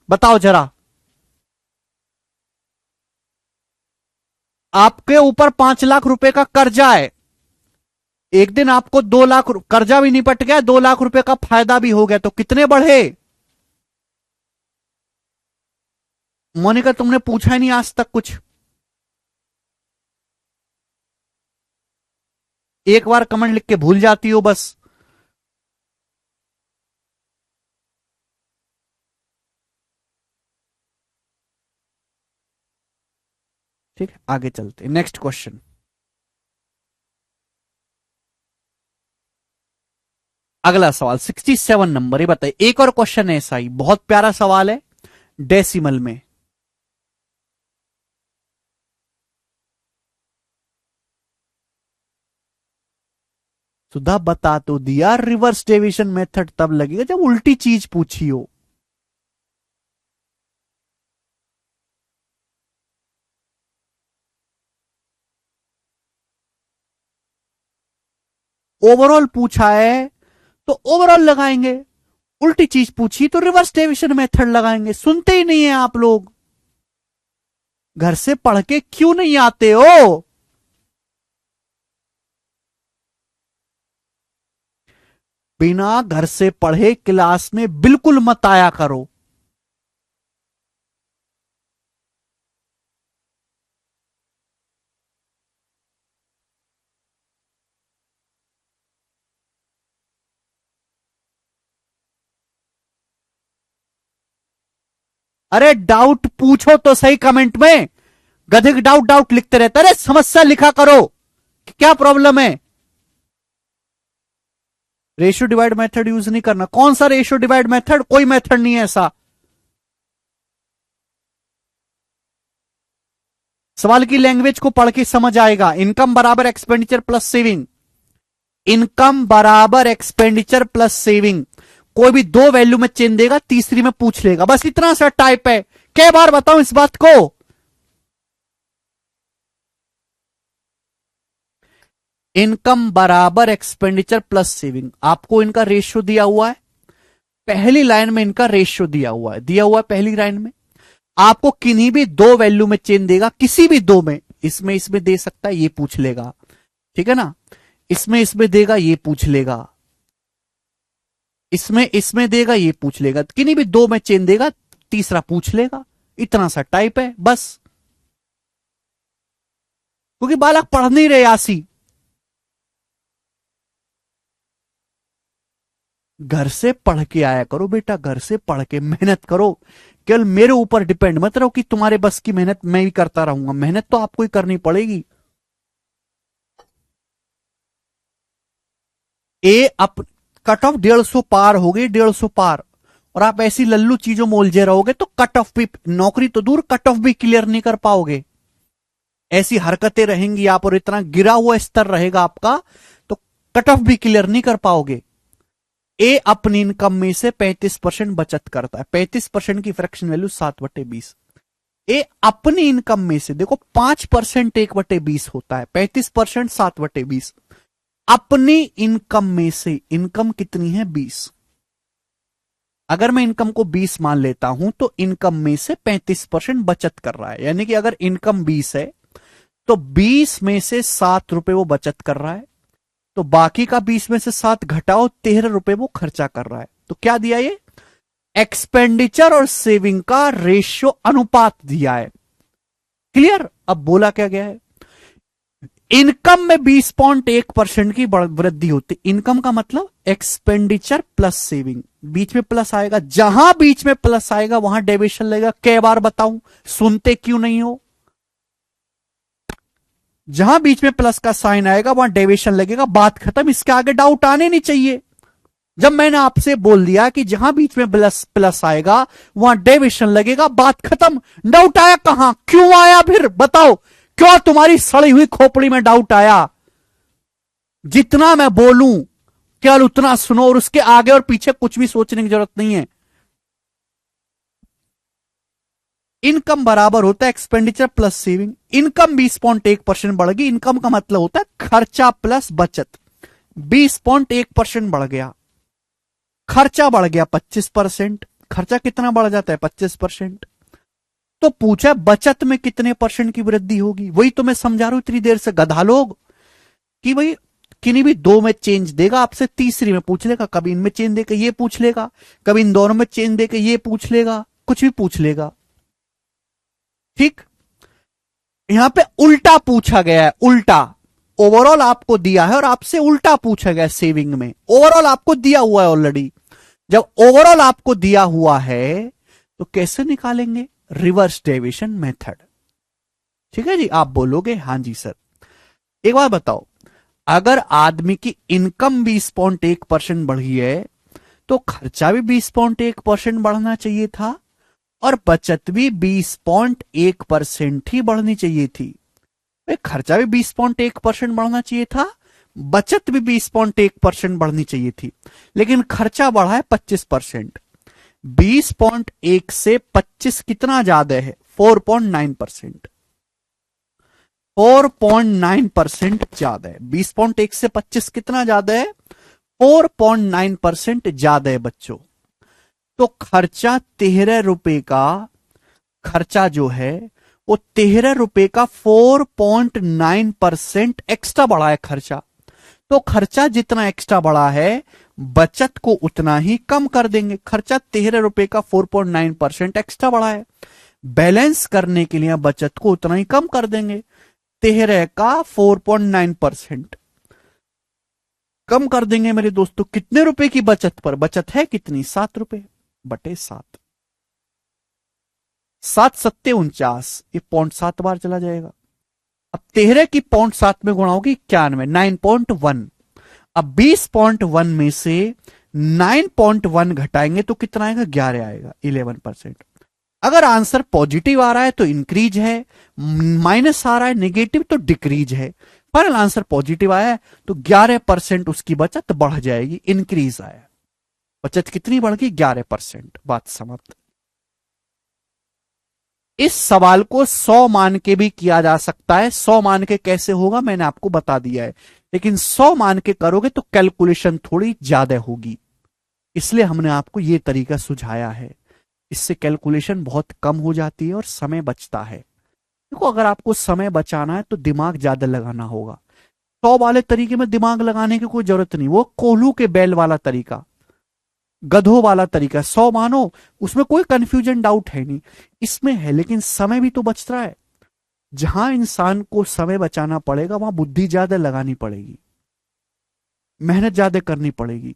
बताओ जरा। आपके ऊपर 5 लाख रुपए का कर्जा है। एक दिन आपको 2 लाख कर्जा भी निपट गया, 2 लाख रुपए का फायदा भी हो गया, तो कितने बढ़े? मोनिका, तुमने पूछा ही नहीं आज तक कुछ। एक बार कमेंट लिख के भूल जाती हो बस। ठीक है, आगे चलते, नेक्स्ट क्वेश्चन। अगला सवाल 67 नंबर। ये बताइए, एक और क्वेश्चन है ऐसा ही, बहुत प्यारा सवाल है, डेसिमल में। सुधा बता तो दिया, रिवर्स डेविएशन मेथड तब लगेगा जब उल्टी चीज पूछी हो। ओवरऑल पूछा है तो ओवरऑल लगाएंगे, उल्टी चीज पूछी तो रिवर्स डेविएशन मेथड लगाएंगे। सुनते ही नहीं है आप लोग। घर से पढ़ के क्यों नहीं आते हो? बिना घर से पढ़े क्लास में बिल्कुल मत आया करो। अरे डाउट पूछो तो सही कमेंट में। गधे डाउट डाउट लिखते रहते। अरे समस्या लिखा करो, क्या प्रॉब्लम है? रेशियो डिवाइड मेथड यूज नहीं करना। कौन सा रेशियो डिवाइड मेथड? कोई मेथड नहीं है ऐसा। सवाल की लैंग्वेज को पढ़ के समझ आएगा। इनकम बराबर एक्सपेंडिचर प्लस सेविंग। इनकम बराबर एक्सपेंडिचर प्लस सेविंग। कोई भी 2 वैल्यू में चेंज देगा, तीसरी में पूछ लेगा, बस इतना सा टाइप है। कई बार बताऊं इस बात को? इनकम बराबर एक्सपेंडिचर प्लस सेविंग। आपको इनका रेशियो दिया हुआ है, पहली लाइन में इनका रेशियो दिया हुआ है पहली लाइन में। आपको किन्हीं भी 2 वैल्यू में चेंज देगा, किसी भी 2 में, इसमें दे सकता है, ये पूछ लेगा। ठीक है ना? इसमें देगा, ये पूछ लेगा। इसमें इसमें देगा, ये पूछ लेगा, किन्हीं भी दो में चेन देगा, तीसरा पूछ लेगा। इतना सा टाइप है बस, क्योंकि बालक पढ़ नहीं रहे आसी। घर से पढ़ के आया करो बेटा, घर से पढ़ के मेहनत करो। केवल मेरे ऊपर डिपेंड मत रहो कि तुम्हारे बस की मेहनत मैं ही करता रहूंगा, मेहनत तो आपको ही करनी पड़ेगी। ए अप कट ऑफ 150 पार हो गई, 150 पार, और आप ऐसी लल्लू चीजों में उलझे रहोगे तो कट ऑफ भी, नौकरी तो दूर कट ऑफ भी क्लियर नहीं कर पाओगे। ऐसी हरकतें रहेंगी आप और इतना गिरा हुआ स्तर रहेगा आपका, तो कट ऑफ भी क्लियर नहीं कर पाओगे। ए अपनी इनकम में से 35% बचत करता है, 35% की फ्रैक्शन वैल्यू 7/20। ए अपनी इनकम में से, देखो 5% 1/20 होता है, 35% 7/20। अपनी इनकम में से, इनकम कितनी है 20, अगर मैं इनकम को 20 मान लेता हूं तो इनकम में से 35% बचत कर रहा है, यानी कि अगर इनकम 20 है तो 20 में से 7 रुपए वो बचत कर रहा है, तो बाकी का 20 में से 7 घटाओ, 13 रुपए वो खर्चा कर रहा है। तो क्या दिया ये, एक्सपेंडिचर और सेविंग का रेशियो अनुपात दिया है। क्लियर। अब बोला क्या गया है, इनकम में 20.1% की वृद्धि होती। इनकम का मतलब एक्सपेंडिचर प्लस सेविंग, बीच में प्लस आएगा, जहां बीच में प्लस आएगा वहां डेविएशन लगेगा। कई बार बताऊं, सुनते क्यों नहीं हो। जहां बीच में प्लस का साइन आएगा वहां डेविएशन लगेगा, बात खत्म, इसके आगे डाउट आने नहीं चाहिए। जब मैंने आपसे बोल दिया कि जहां बीच में प्लस प्लस आएगा वहां डेविएशन लगेगा, बात खत्म। डाउट आया कहां, क्यों आया, फिर बताओ क्यों तुम्हारी सड़ी हुई खोपड़ी में डाउट आया। जितना मैं बोलूं केवल उतना सुनो, और उसके आगे और पीछे कुछ भी सोचने की जरूरत नहीं है। इनकम बराबर होता है एक्सपेंडिचर प्लस सेविंग। इनकम 20.1% बढ़ गई, इनकम का मतलब होता है खर्चा प्लस बचत। 20.1% बढ़ गया, खर्चा बढ़ गया 25%। खर्चा कितना बढ़ जाता है 25%। तो पूछा बचत में कितने परसेंट की वृद्धि होगी, वही तो मैं समझा रहा हूं इतनी देर से गधा लोग, कि भाई किन्हीं भी दो में चेंज देगा आपसे, तीसरी में पूछ लेगा, कभी इनमें चेंज देकर ये पूछ लेगा, कभी इन दोनों में चेंज देकर ये पूछ लेगा, कुछ भी पूछ लेगा। ठीक। यहां पे उल्टा पूछा गया है, उल्टा। ओवरऑल आपको दिया है और आपसे उल्टा पूछा गया है सेविंग में। ओवरऑल आपको दिया हुआ है ऑलरेडी। जब ओवरऑल आपको दिया हुआ है तो कैसे निकालेंगे, रिवर्स डेविएशन मेथड। ठीक है जी, आप बोलोगे हां जी सर। एक बार बताओ, अगर आदमी की इनकम 20.1% बढ़ी है तो खर्चा भी 20.1% बढ़ना चाहिए था, और बचत भी 20.1% ही बढ़नी चाहिए थी। खर्चा भी 20.1% बढ़ना चाहिए था, बचत भी 20.1% बढ़नी चाहिए थी, लेकिन खर्चा बढ़ा है 25%। 20.1 से 25 कितना ज्यादा है, 4.9%। 4.9% ज्यादा है। 20.1 से 25 कितना ज्यादा है, 4.9% ज्यादा है बच्चों। तो खर्चा 13 रुपए का, खर्चा जो है वो 13 रुपए का 4.9% एक्स्ट्रा बढ़ा है खर्चा। तो खर्चा जितना एक्स्ट्रा बढ़ा है बचत को उतना ही कम कर देंगे। खर्चा 13 रुपए का 4.9% एक्स्ट्रा बढ़ा है, बैलेंस करने के लिए बचत को उतना ही कम कर देंगे। 13 का 4.9% कम कर देंगे मेरे दोस्तों। कितने रुपए की बचत पर, बचत है कितनी, 7 रुपए बटे 7, 7×7 = 49, ये 0.7 बार चला जाएगा। अब 13 की 0.7 में गुणा होगी 91, 9.1। अब 20.1 में से 9.1 घटाएंगे तो कितना आएगा, 11 आएगा, 11%। अगर आंसर पॉजिटिव आ रहा है तो इंक्रीज है, माइनस आ रहा है नेगेटिव तो डिक्रीज है। फाइनल आंसर पॉजिटिव आया है तो 11% उसकी बचत बढ़ जाएगी, इंक्रीज आया। बचत कितनी बढ़ गई, 11%। बात समाप्त। इस सवाल को 100 मान के भी किया जा सकता है। 100 मान के कैसे होगा मैंने आपको बता दिया है, लेकिन 100 मान के करोगे तो कैलकुलेशन थोड़ी ज्यादा होगी, इसलिए हमने आपको यह तरीका सुझाया है। इससे कैलकुलेशन बहुत कम हो जाती है और समय बचता है। देखो, अगर आपको समय बचाना है तो दिमाग ज्यादा लगाना होगा। 100 वाले तरीके में दिमाग लगाने की कोई जरूरत नहीं, वो कोल्हू के बैल वाला तरीका। गधों वाला तरीका, 100 मानो, उसमें कोई कंफ्यूजन डाउट है नहीं, इसमें है, लेकिन समय भी तो बच रहा है। जहां इंसान को समय बचाना पड़ेगा वहां बुद्धि ज्यादा लगानी पड़ेगी, मेहनत ज्यादा करनी पड़ेगी।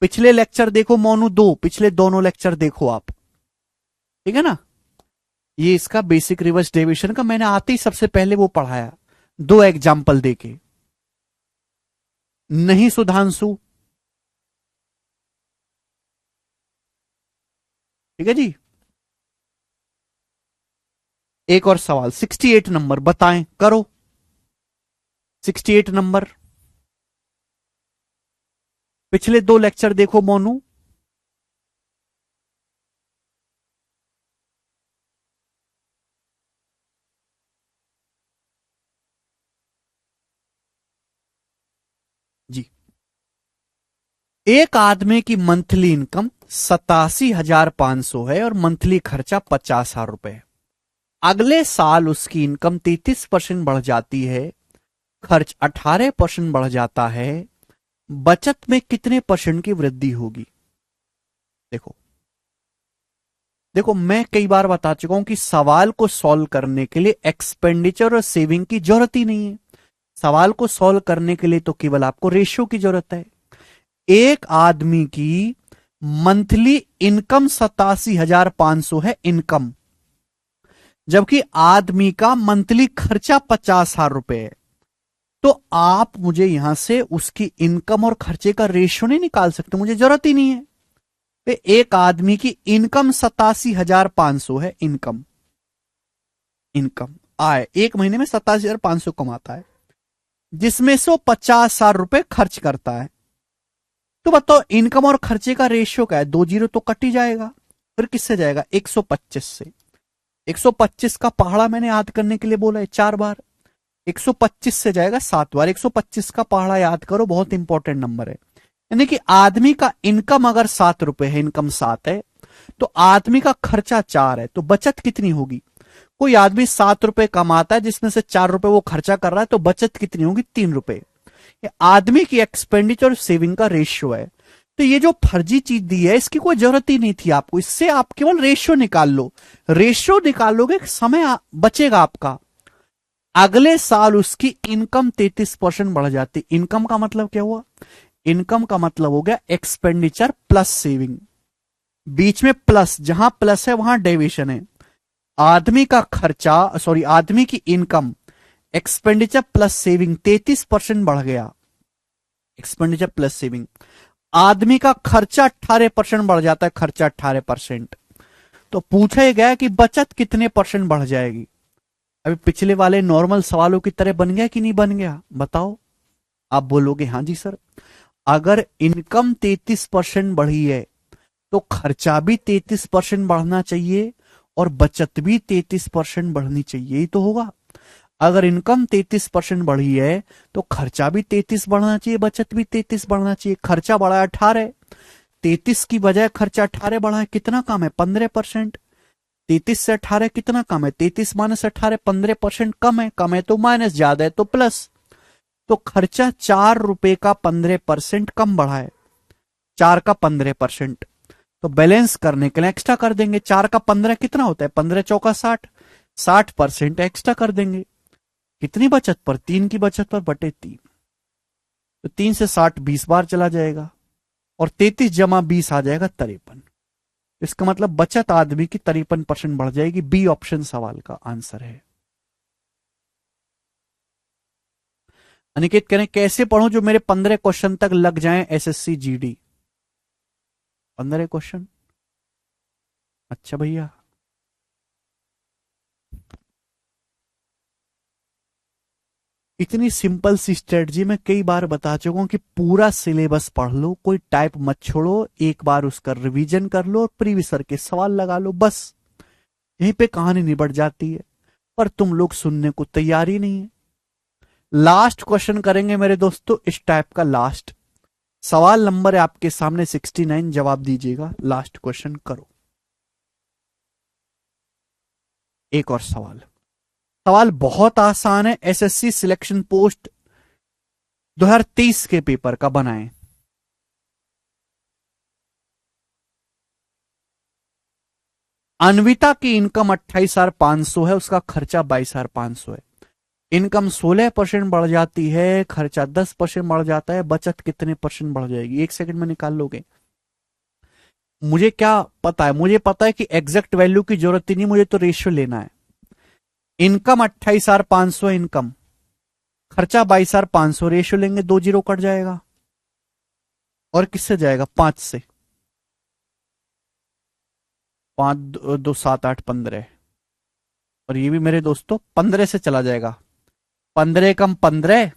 पिछले लेक्चर देखो मोनू, दो पिछले दोनों लेक्चर देखो आप, ठीक है ना। ये इसका बेसिक रिवर्स डेविएशन का मैंने आते ही सबसे पहले वो पढ़ाया, दो एग्जाम्पल देके। नहीं सुधांशु, ठीक है जी। एक और सवाल, 68 नंबर बताएं, करो 68 नंबर। पिछले दो लेक्चर देखो मोनू। जी, एक आदमी की मंथली इनकम 87,500 है और मंथली खर्चा 50,000 रुपए है। अगले साल उसकी इनकम 33% बढ़ जाती है, खर्च 18% बढ़ जाता है, बचत में कितने परसेंट की वृद्धि होगी? देखो देखो, मैं कई बार बता चुका हूं कि सवाल को सॉल्व करने के लिए एक्सपेंडिचर और सेविंग की जरूरत ही नहीं है। सवाल को सॉल्व करने के लिए तो केवल आपको रेशियो की जरूरत है। एक आदमी की मंथली इनकम 87,500 है इनकम, जबकि आदमी का मंथली खर्चा 50,000 रुपए है। तो आप मुझे यहां से उसकी इनकम और खर्चे का रेशियो नहीं निकाल सकते, मुझे जरूरत ही नहीं है। तो एक आदमी की इनकम 87,500 है, इनकम, इनकम आय एक महीने में 87,500 कमाता है, जिसमें से वो 50,000 रुपए खर्च करता है। तो बताओ इनकम और खर्चे का रेशियो क्या है? दो जीरो तो कट ही जाएगा, फिर किससे जाएगा? 125 से। 125 का पहाड़ा मैंने याद करने के लिए बोला है 4 बार, 125 से जाएगा 7 बार। 125 का पहाड़ा याद करो, बहुत इंपॉर्टेंट नंबर है। यानी कि आदमी का इनकम अगर 7 रुपए है, इनकम 7 है, तो आदमी का खर्चा 4 है, तो बचत कितनी होगी? कोई आदमी 7 रुपए कमाता है जिसमें से 4 रुपए वो खर्चा कर रहा है, तो बचत कितनी होगी? 3 रुपए। आदमी की एक्सपेंडिचर और सेविंग का रेशियो है। तो ये जो फर्जी चीज दी है इसकी कोई जरूरत ही नहीं थी आपको, इससे आप केवल रेशियो निकाल लो। रेशियो निकालोगे, समय बचेगा आपका। अगले साल उसकी इनकम 33% बढ़ जाती। इनकम का मतलब क्या हुआ? इनकम का मतलब हो गया एक्सपेंडिचर प्लस सेविंग, बीच में प्लस, जहां प्लस है वहां डेविएशन है। आदमी का खर्चा, सॉरी आदमी की इनकम, एक्सपेंडिचर प्लस सेविंग 33% बढ़ गया, एक्सपेंडिचर प्लस सेविंग। आदमी का खर्चा 18% बढ़ जाता है, खर्चा 18%। तो पूछा गया कि बचत कितने परसेंट बढ़ जाएगी? अभी पिछले वाले नॉर्मल सवालों की तरह बन गया कि नहीं बन गया, बताओ। आप बोलोगे हाँ जी सर। अगर इनकम 33% बढ़ी है तो खर्चा भी 33% बढ़ना चाहिए और बचत भी 33% बढ़नी चाहिए, ही तो होगा। अगर इनकम 33% बढ़ी है तो खर्चा भी 33 बढ़ना चाहिए, बचत भी 33 बढ़ना चाहिए। खर्चा बढ़ा है 18, 33 की बजाय खर्चा 18 बढ़ा है, कितना कम है? 15%। 33 से 18 कितना कम है? 33 माइनस 18, 15% कम है। कम है तो माइनस, ज्यादा है तो प्लस। तो खर्चा 4 रुपए का 15% कम बढ़ा है, 4 का 15%। तो बैलेंस करने के लिए एक्स्ट्रा कर देंगे। 4 का 15 कितना होता है? 15 चौका 60, 60% एक्स्ट्रा कर देंगे। कितनी बचत पर? 3 की बचत पर बटे 3। तो 3 से 60 20 बार चला जाएगा और 33 जमा 20 आ जाएगा 53। इसका मतलब बचत आदमी की 53% बढ़ जाएगी। बी ऑप्शन सवाल का आंसर है। अनिकेत कह रहे हैं कैसे पढ़ूं जो मेरे 15 क्वेश्चन तक लग जाएं एसएससी जीडी? 15 क्वेश्चन? अच्छा भैया, इतनी सिंपल सी स्ट्रेटजी मैं कई बार बता चुका हूं कि पूरा सिलेबस पढ़ लो, कोई टाइप मत छोड़ो, एक बार उसका रिवीजन कर लो और प्रीवियस ईयर के सवाल लगा लो, बस यहीं पे कहानी निबट जाती है। पर तुम लोग सुनने को तैयार ही नहीं है। लास्ट क्वेश्चन करेंगे मेरे दोस्तों, इस टाइप का लास्ट सवाल नंबर है आपके सामने 69, जवाब दीजिएगा। लास्ट क्वेश्चन करो। एक और सवाल, सवाल बहुत आसान है, एसएससी सिलेक्शन पोस्ट 2023 के पेपर का बनाएं। अन्विता की इनकम 28,500 है, उसका खर्चा 22,500 है। इनकम 16% बढ़ जाती है, खर्चा 10% बढ़ जाता है, बचत कितने परसेंट बढ़ जाएगी? 1 सेकंड में निकाल लोगे? मुझे क्या पता है? मुझे पता है कि एग्जैक्ट वैल्यू की जरूरत ही नहीं, मुझे तो रेशियो लेना है। इनकम 28,500 है, इनकम, खर्चा 22,500, रेशियो लेंगे, 2 जीरो कट जाएगा। और किससे जाएगा? 5 से। 5 2 7 8 15, और ये भी मेरे दोस्तों 15 से चला जाएगा। 15 कम 15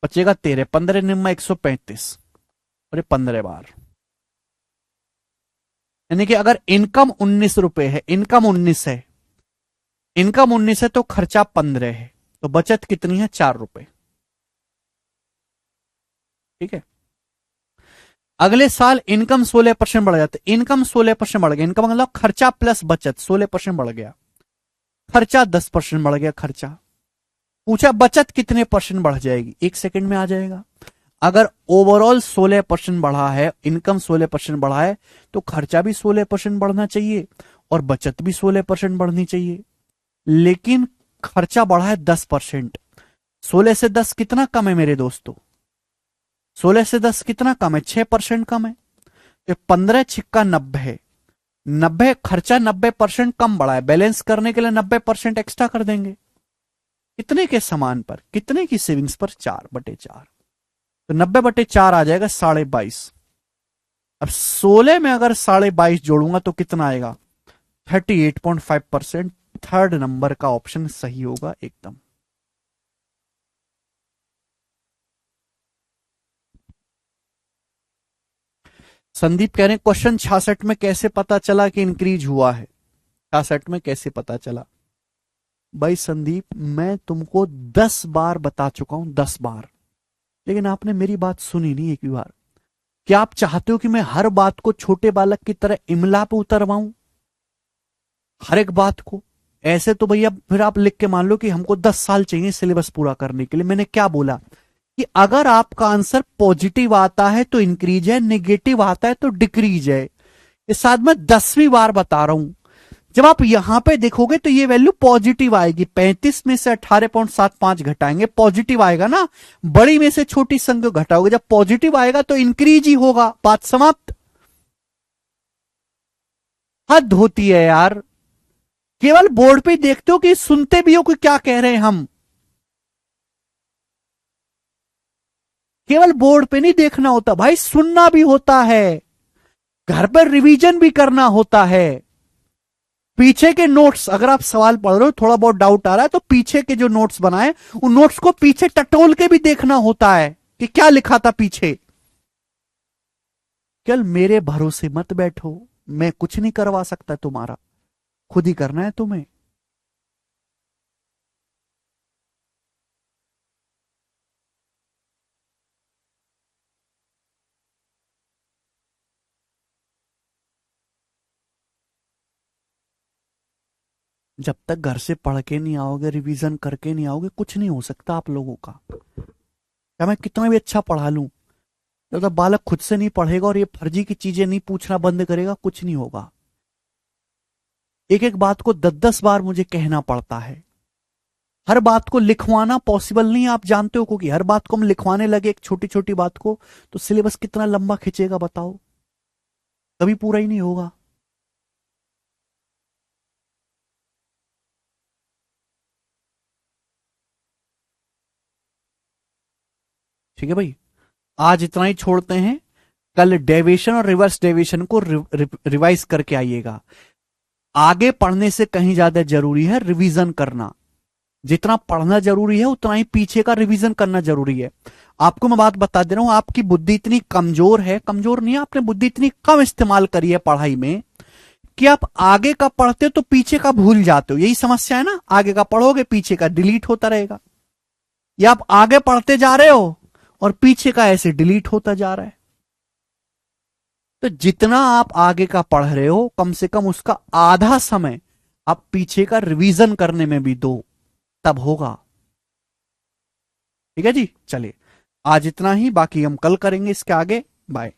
बचेगा 13, 15 निम्मा 135, और ये 15 बार। यानी कि अगर इनकम 19 रुपए है, इनकम 19 है, इनकम 19 है तो खर्चा 15 है, तो बचत कितनी है? 4 रुपए। ठीक है। अगले साल इनकम 16% बढ़ जाता है, इनकम 16% बढ़ गया, इनकम मतलब खर्चा प्लस बचत 16% बढ़ गया, खर्चा 10% बढ़ गया, खर्चा पूछा बचत कितने परसेंट बढ़ जाएगी? 1 सेकंड में आ जाएगा। अगर ओवरऑल 16% बढ़ा है, इनकम 16% बढ़ा है, तो खर्चा भी 16% बढ़ना चाहिए और बचत भी 16% बढ़नी चाहिए। लेकिन खर्चा बढ़ा है 10%। 16 से 10 कितना कम है मेरे दोस्तों? 16 से 10 कितना कम है? 6% कम है। तो 15 छिक्का 90 है, 90 खर्चा 90% कम बढ़ा है, बैलेंस करने के लिए 90% एक्स्ट्रा कर देंगे। कितने के समान पर, कितने की सेविंग्स पर? 4/4। तो 90/4 आ जाएगा 22.5। अब 16 में अगर 22.5 जोड़ूंगा तो कितना आएगा? 38.5%। थर्ड नंबर का ऑप्शन सही होगा एकदम। संदीप कह रहे हैं क्वेश्चन 66 में कैसे पता चला कि इंक्रीज हुआ है? 66 में कैसे पता चला? भाई संदीप, मैं तुमको 10 बार बता चुका हूं, 10 बार, लेकिन आपने मेरी बात सुनी नहीं एक भी बार। क्या आप चाहते हो कि मैं हर बात को छोटे बालक की तरह इमला पे उतरवाऊं? हर एक बात को ऐसे तो भैया फिर आप लिख के मान लो कि हमको 10 साल चाहिए सिलेबस पूरा करने के लिए। मैंने क्या बोला कि अगर आपका आंसर पॉजिटिव आता है तो इंक्रीज है, नेगेटिव आता है तो डिक्रीज है। इस साथ में 10वीं बार बता रहा हूं, जब आप यहां पे देखोगे तो ये वैल्यू पॉजिटिव आएगी। 35 में से 18.75 घटाएंगे, पॉजिटिव आएगा ना। बड़ी में से छोटी संख्या घटाओगे, जब पॉजिटिव आएगा तो इंक्रीज ही होगा। बात समाप्त। हद होती है यार। केवल बोर्ड पे देखते हो कि सुनते भी हो कि क्या कह रहे हैं हम? केवल बोर्ड पे नहीं देखना होता भाई, सुनना भी होता है, घर पर रिवीजन भी करना होता है। पीछे के नोट्स, अगर आप सवाल पढ़ रहे हो थोड़ा बहुत डाउट आ रहा है तो पीछे के जो नोट्स बनाए उन नोट्स को पीछे टटोल के भी देखना होता है कि क्या लिखा था पीछे। केवल मेरे भरोसे मत बैठो, मैं कुछ नहीं करवा सकता तुम्हारा, खुद ही करना है तुम्हें। जब तक घर से पढ़ के नहीं आओगे, रिवीजन करके नहीं आओगे, कुछ नहीं हो सकता आप लोगों का। क्या मैं कितना भी अच्छा पढ़ा लूं, जब तक बालक खुद से नहीं पढ़ेगा और ये फर्जी की चीजें नहीं पूछना बंद करेगा, कुछ नहीं होगा। एक एक बात को 10-10 बार मुझे कहना पड़ता है। हर बात को लिखवाना पॉसिबल नहीं, आप जानते हो, क्योंकि हर बात को हम लिखवाने लगे एक छोटी छोटी बात को तो सिलेबस कितना लंबा खिंचेगा बताओ, कभी पूरा ही नहीं होगा। ठीक है भाई, आज इतना ही छोड़ते हैं। कल डेविएशन और रिवर्स डेविएशन को रिवाइज करके आइएगा। आगे पढ़ने से कहीं ज्यादा जरूरी है रिवीजन करना। जितना पढ़ना जरूरी है उतना ही पीछे का रिवीजन करना जरूरी है। आपको मैं बात बता दे रहा हूं, आपकी बुद्धि इतनी कमजोर है, कमजोर नहीं है, आपने बुद्धि इतनी कम इस्तेमाल करी है पढ़ाई में कि आप आगे का पढ़ते हो तो पीछे का भूल जाते हो। यही समस्या है ना, आगे का पढ़ोगे पीछे का डिलीट होता रहेगा, या आप आगे पढ़ते जा रहे हो और पीछे का ऐसे डिलीट होता जा रहा है। तो जितना आप आगे का पढ़ रहे हो कम से कम उसका आधा समय आप पीछे का रिवीजन करने में भी दो। तब होगा। ठीक है जी, चलिए आज इतना ही, बाकी हम कल करेंगे इसके आगे। बाय।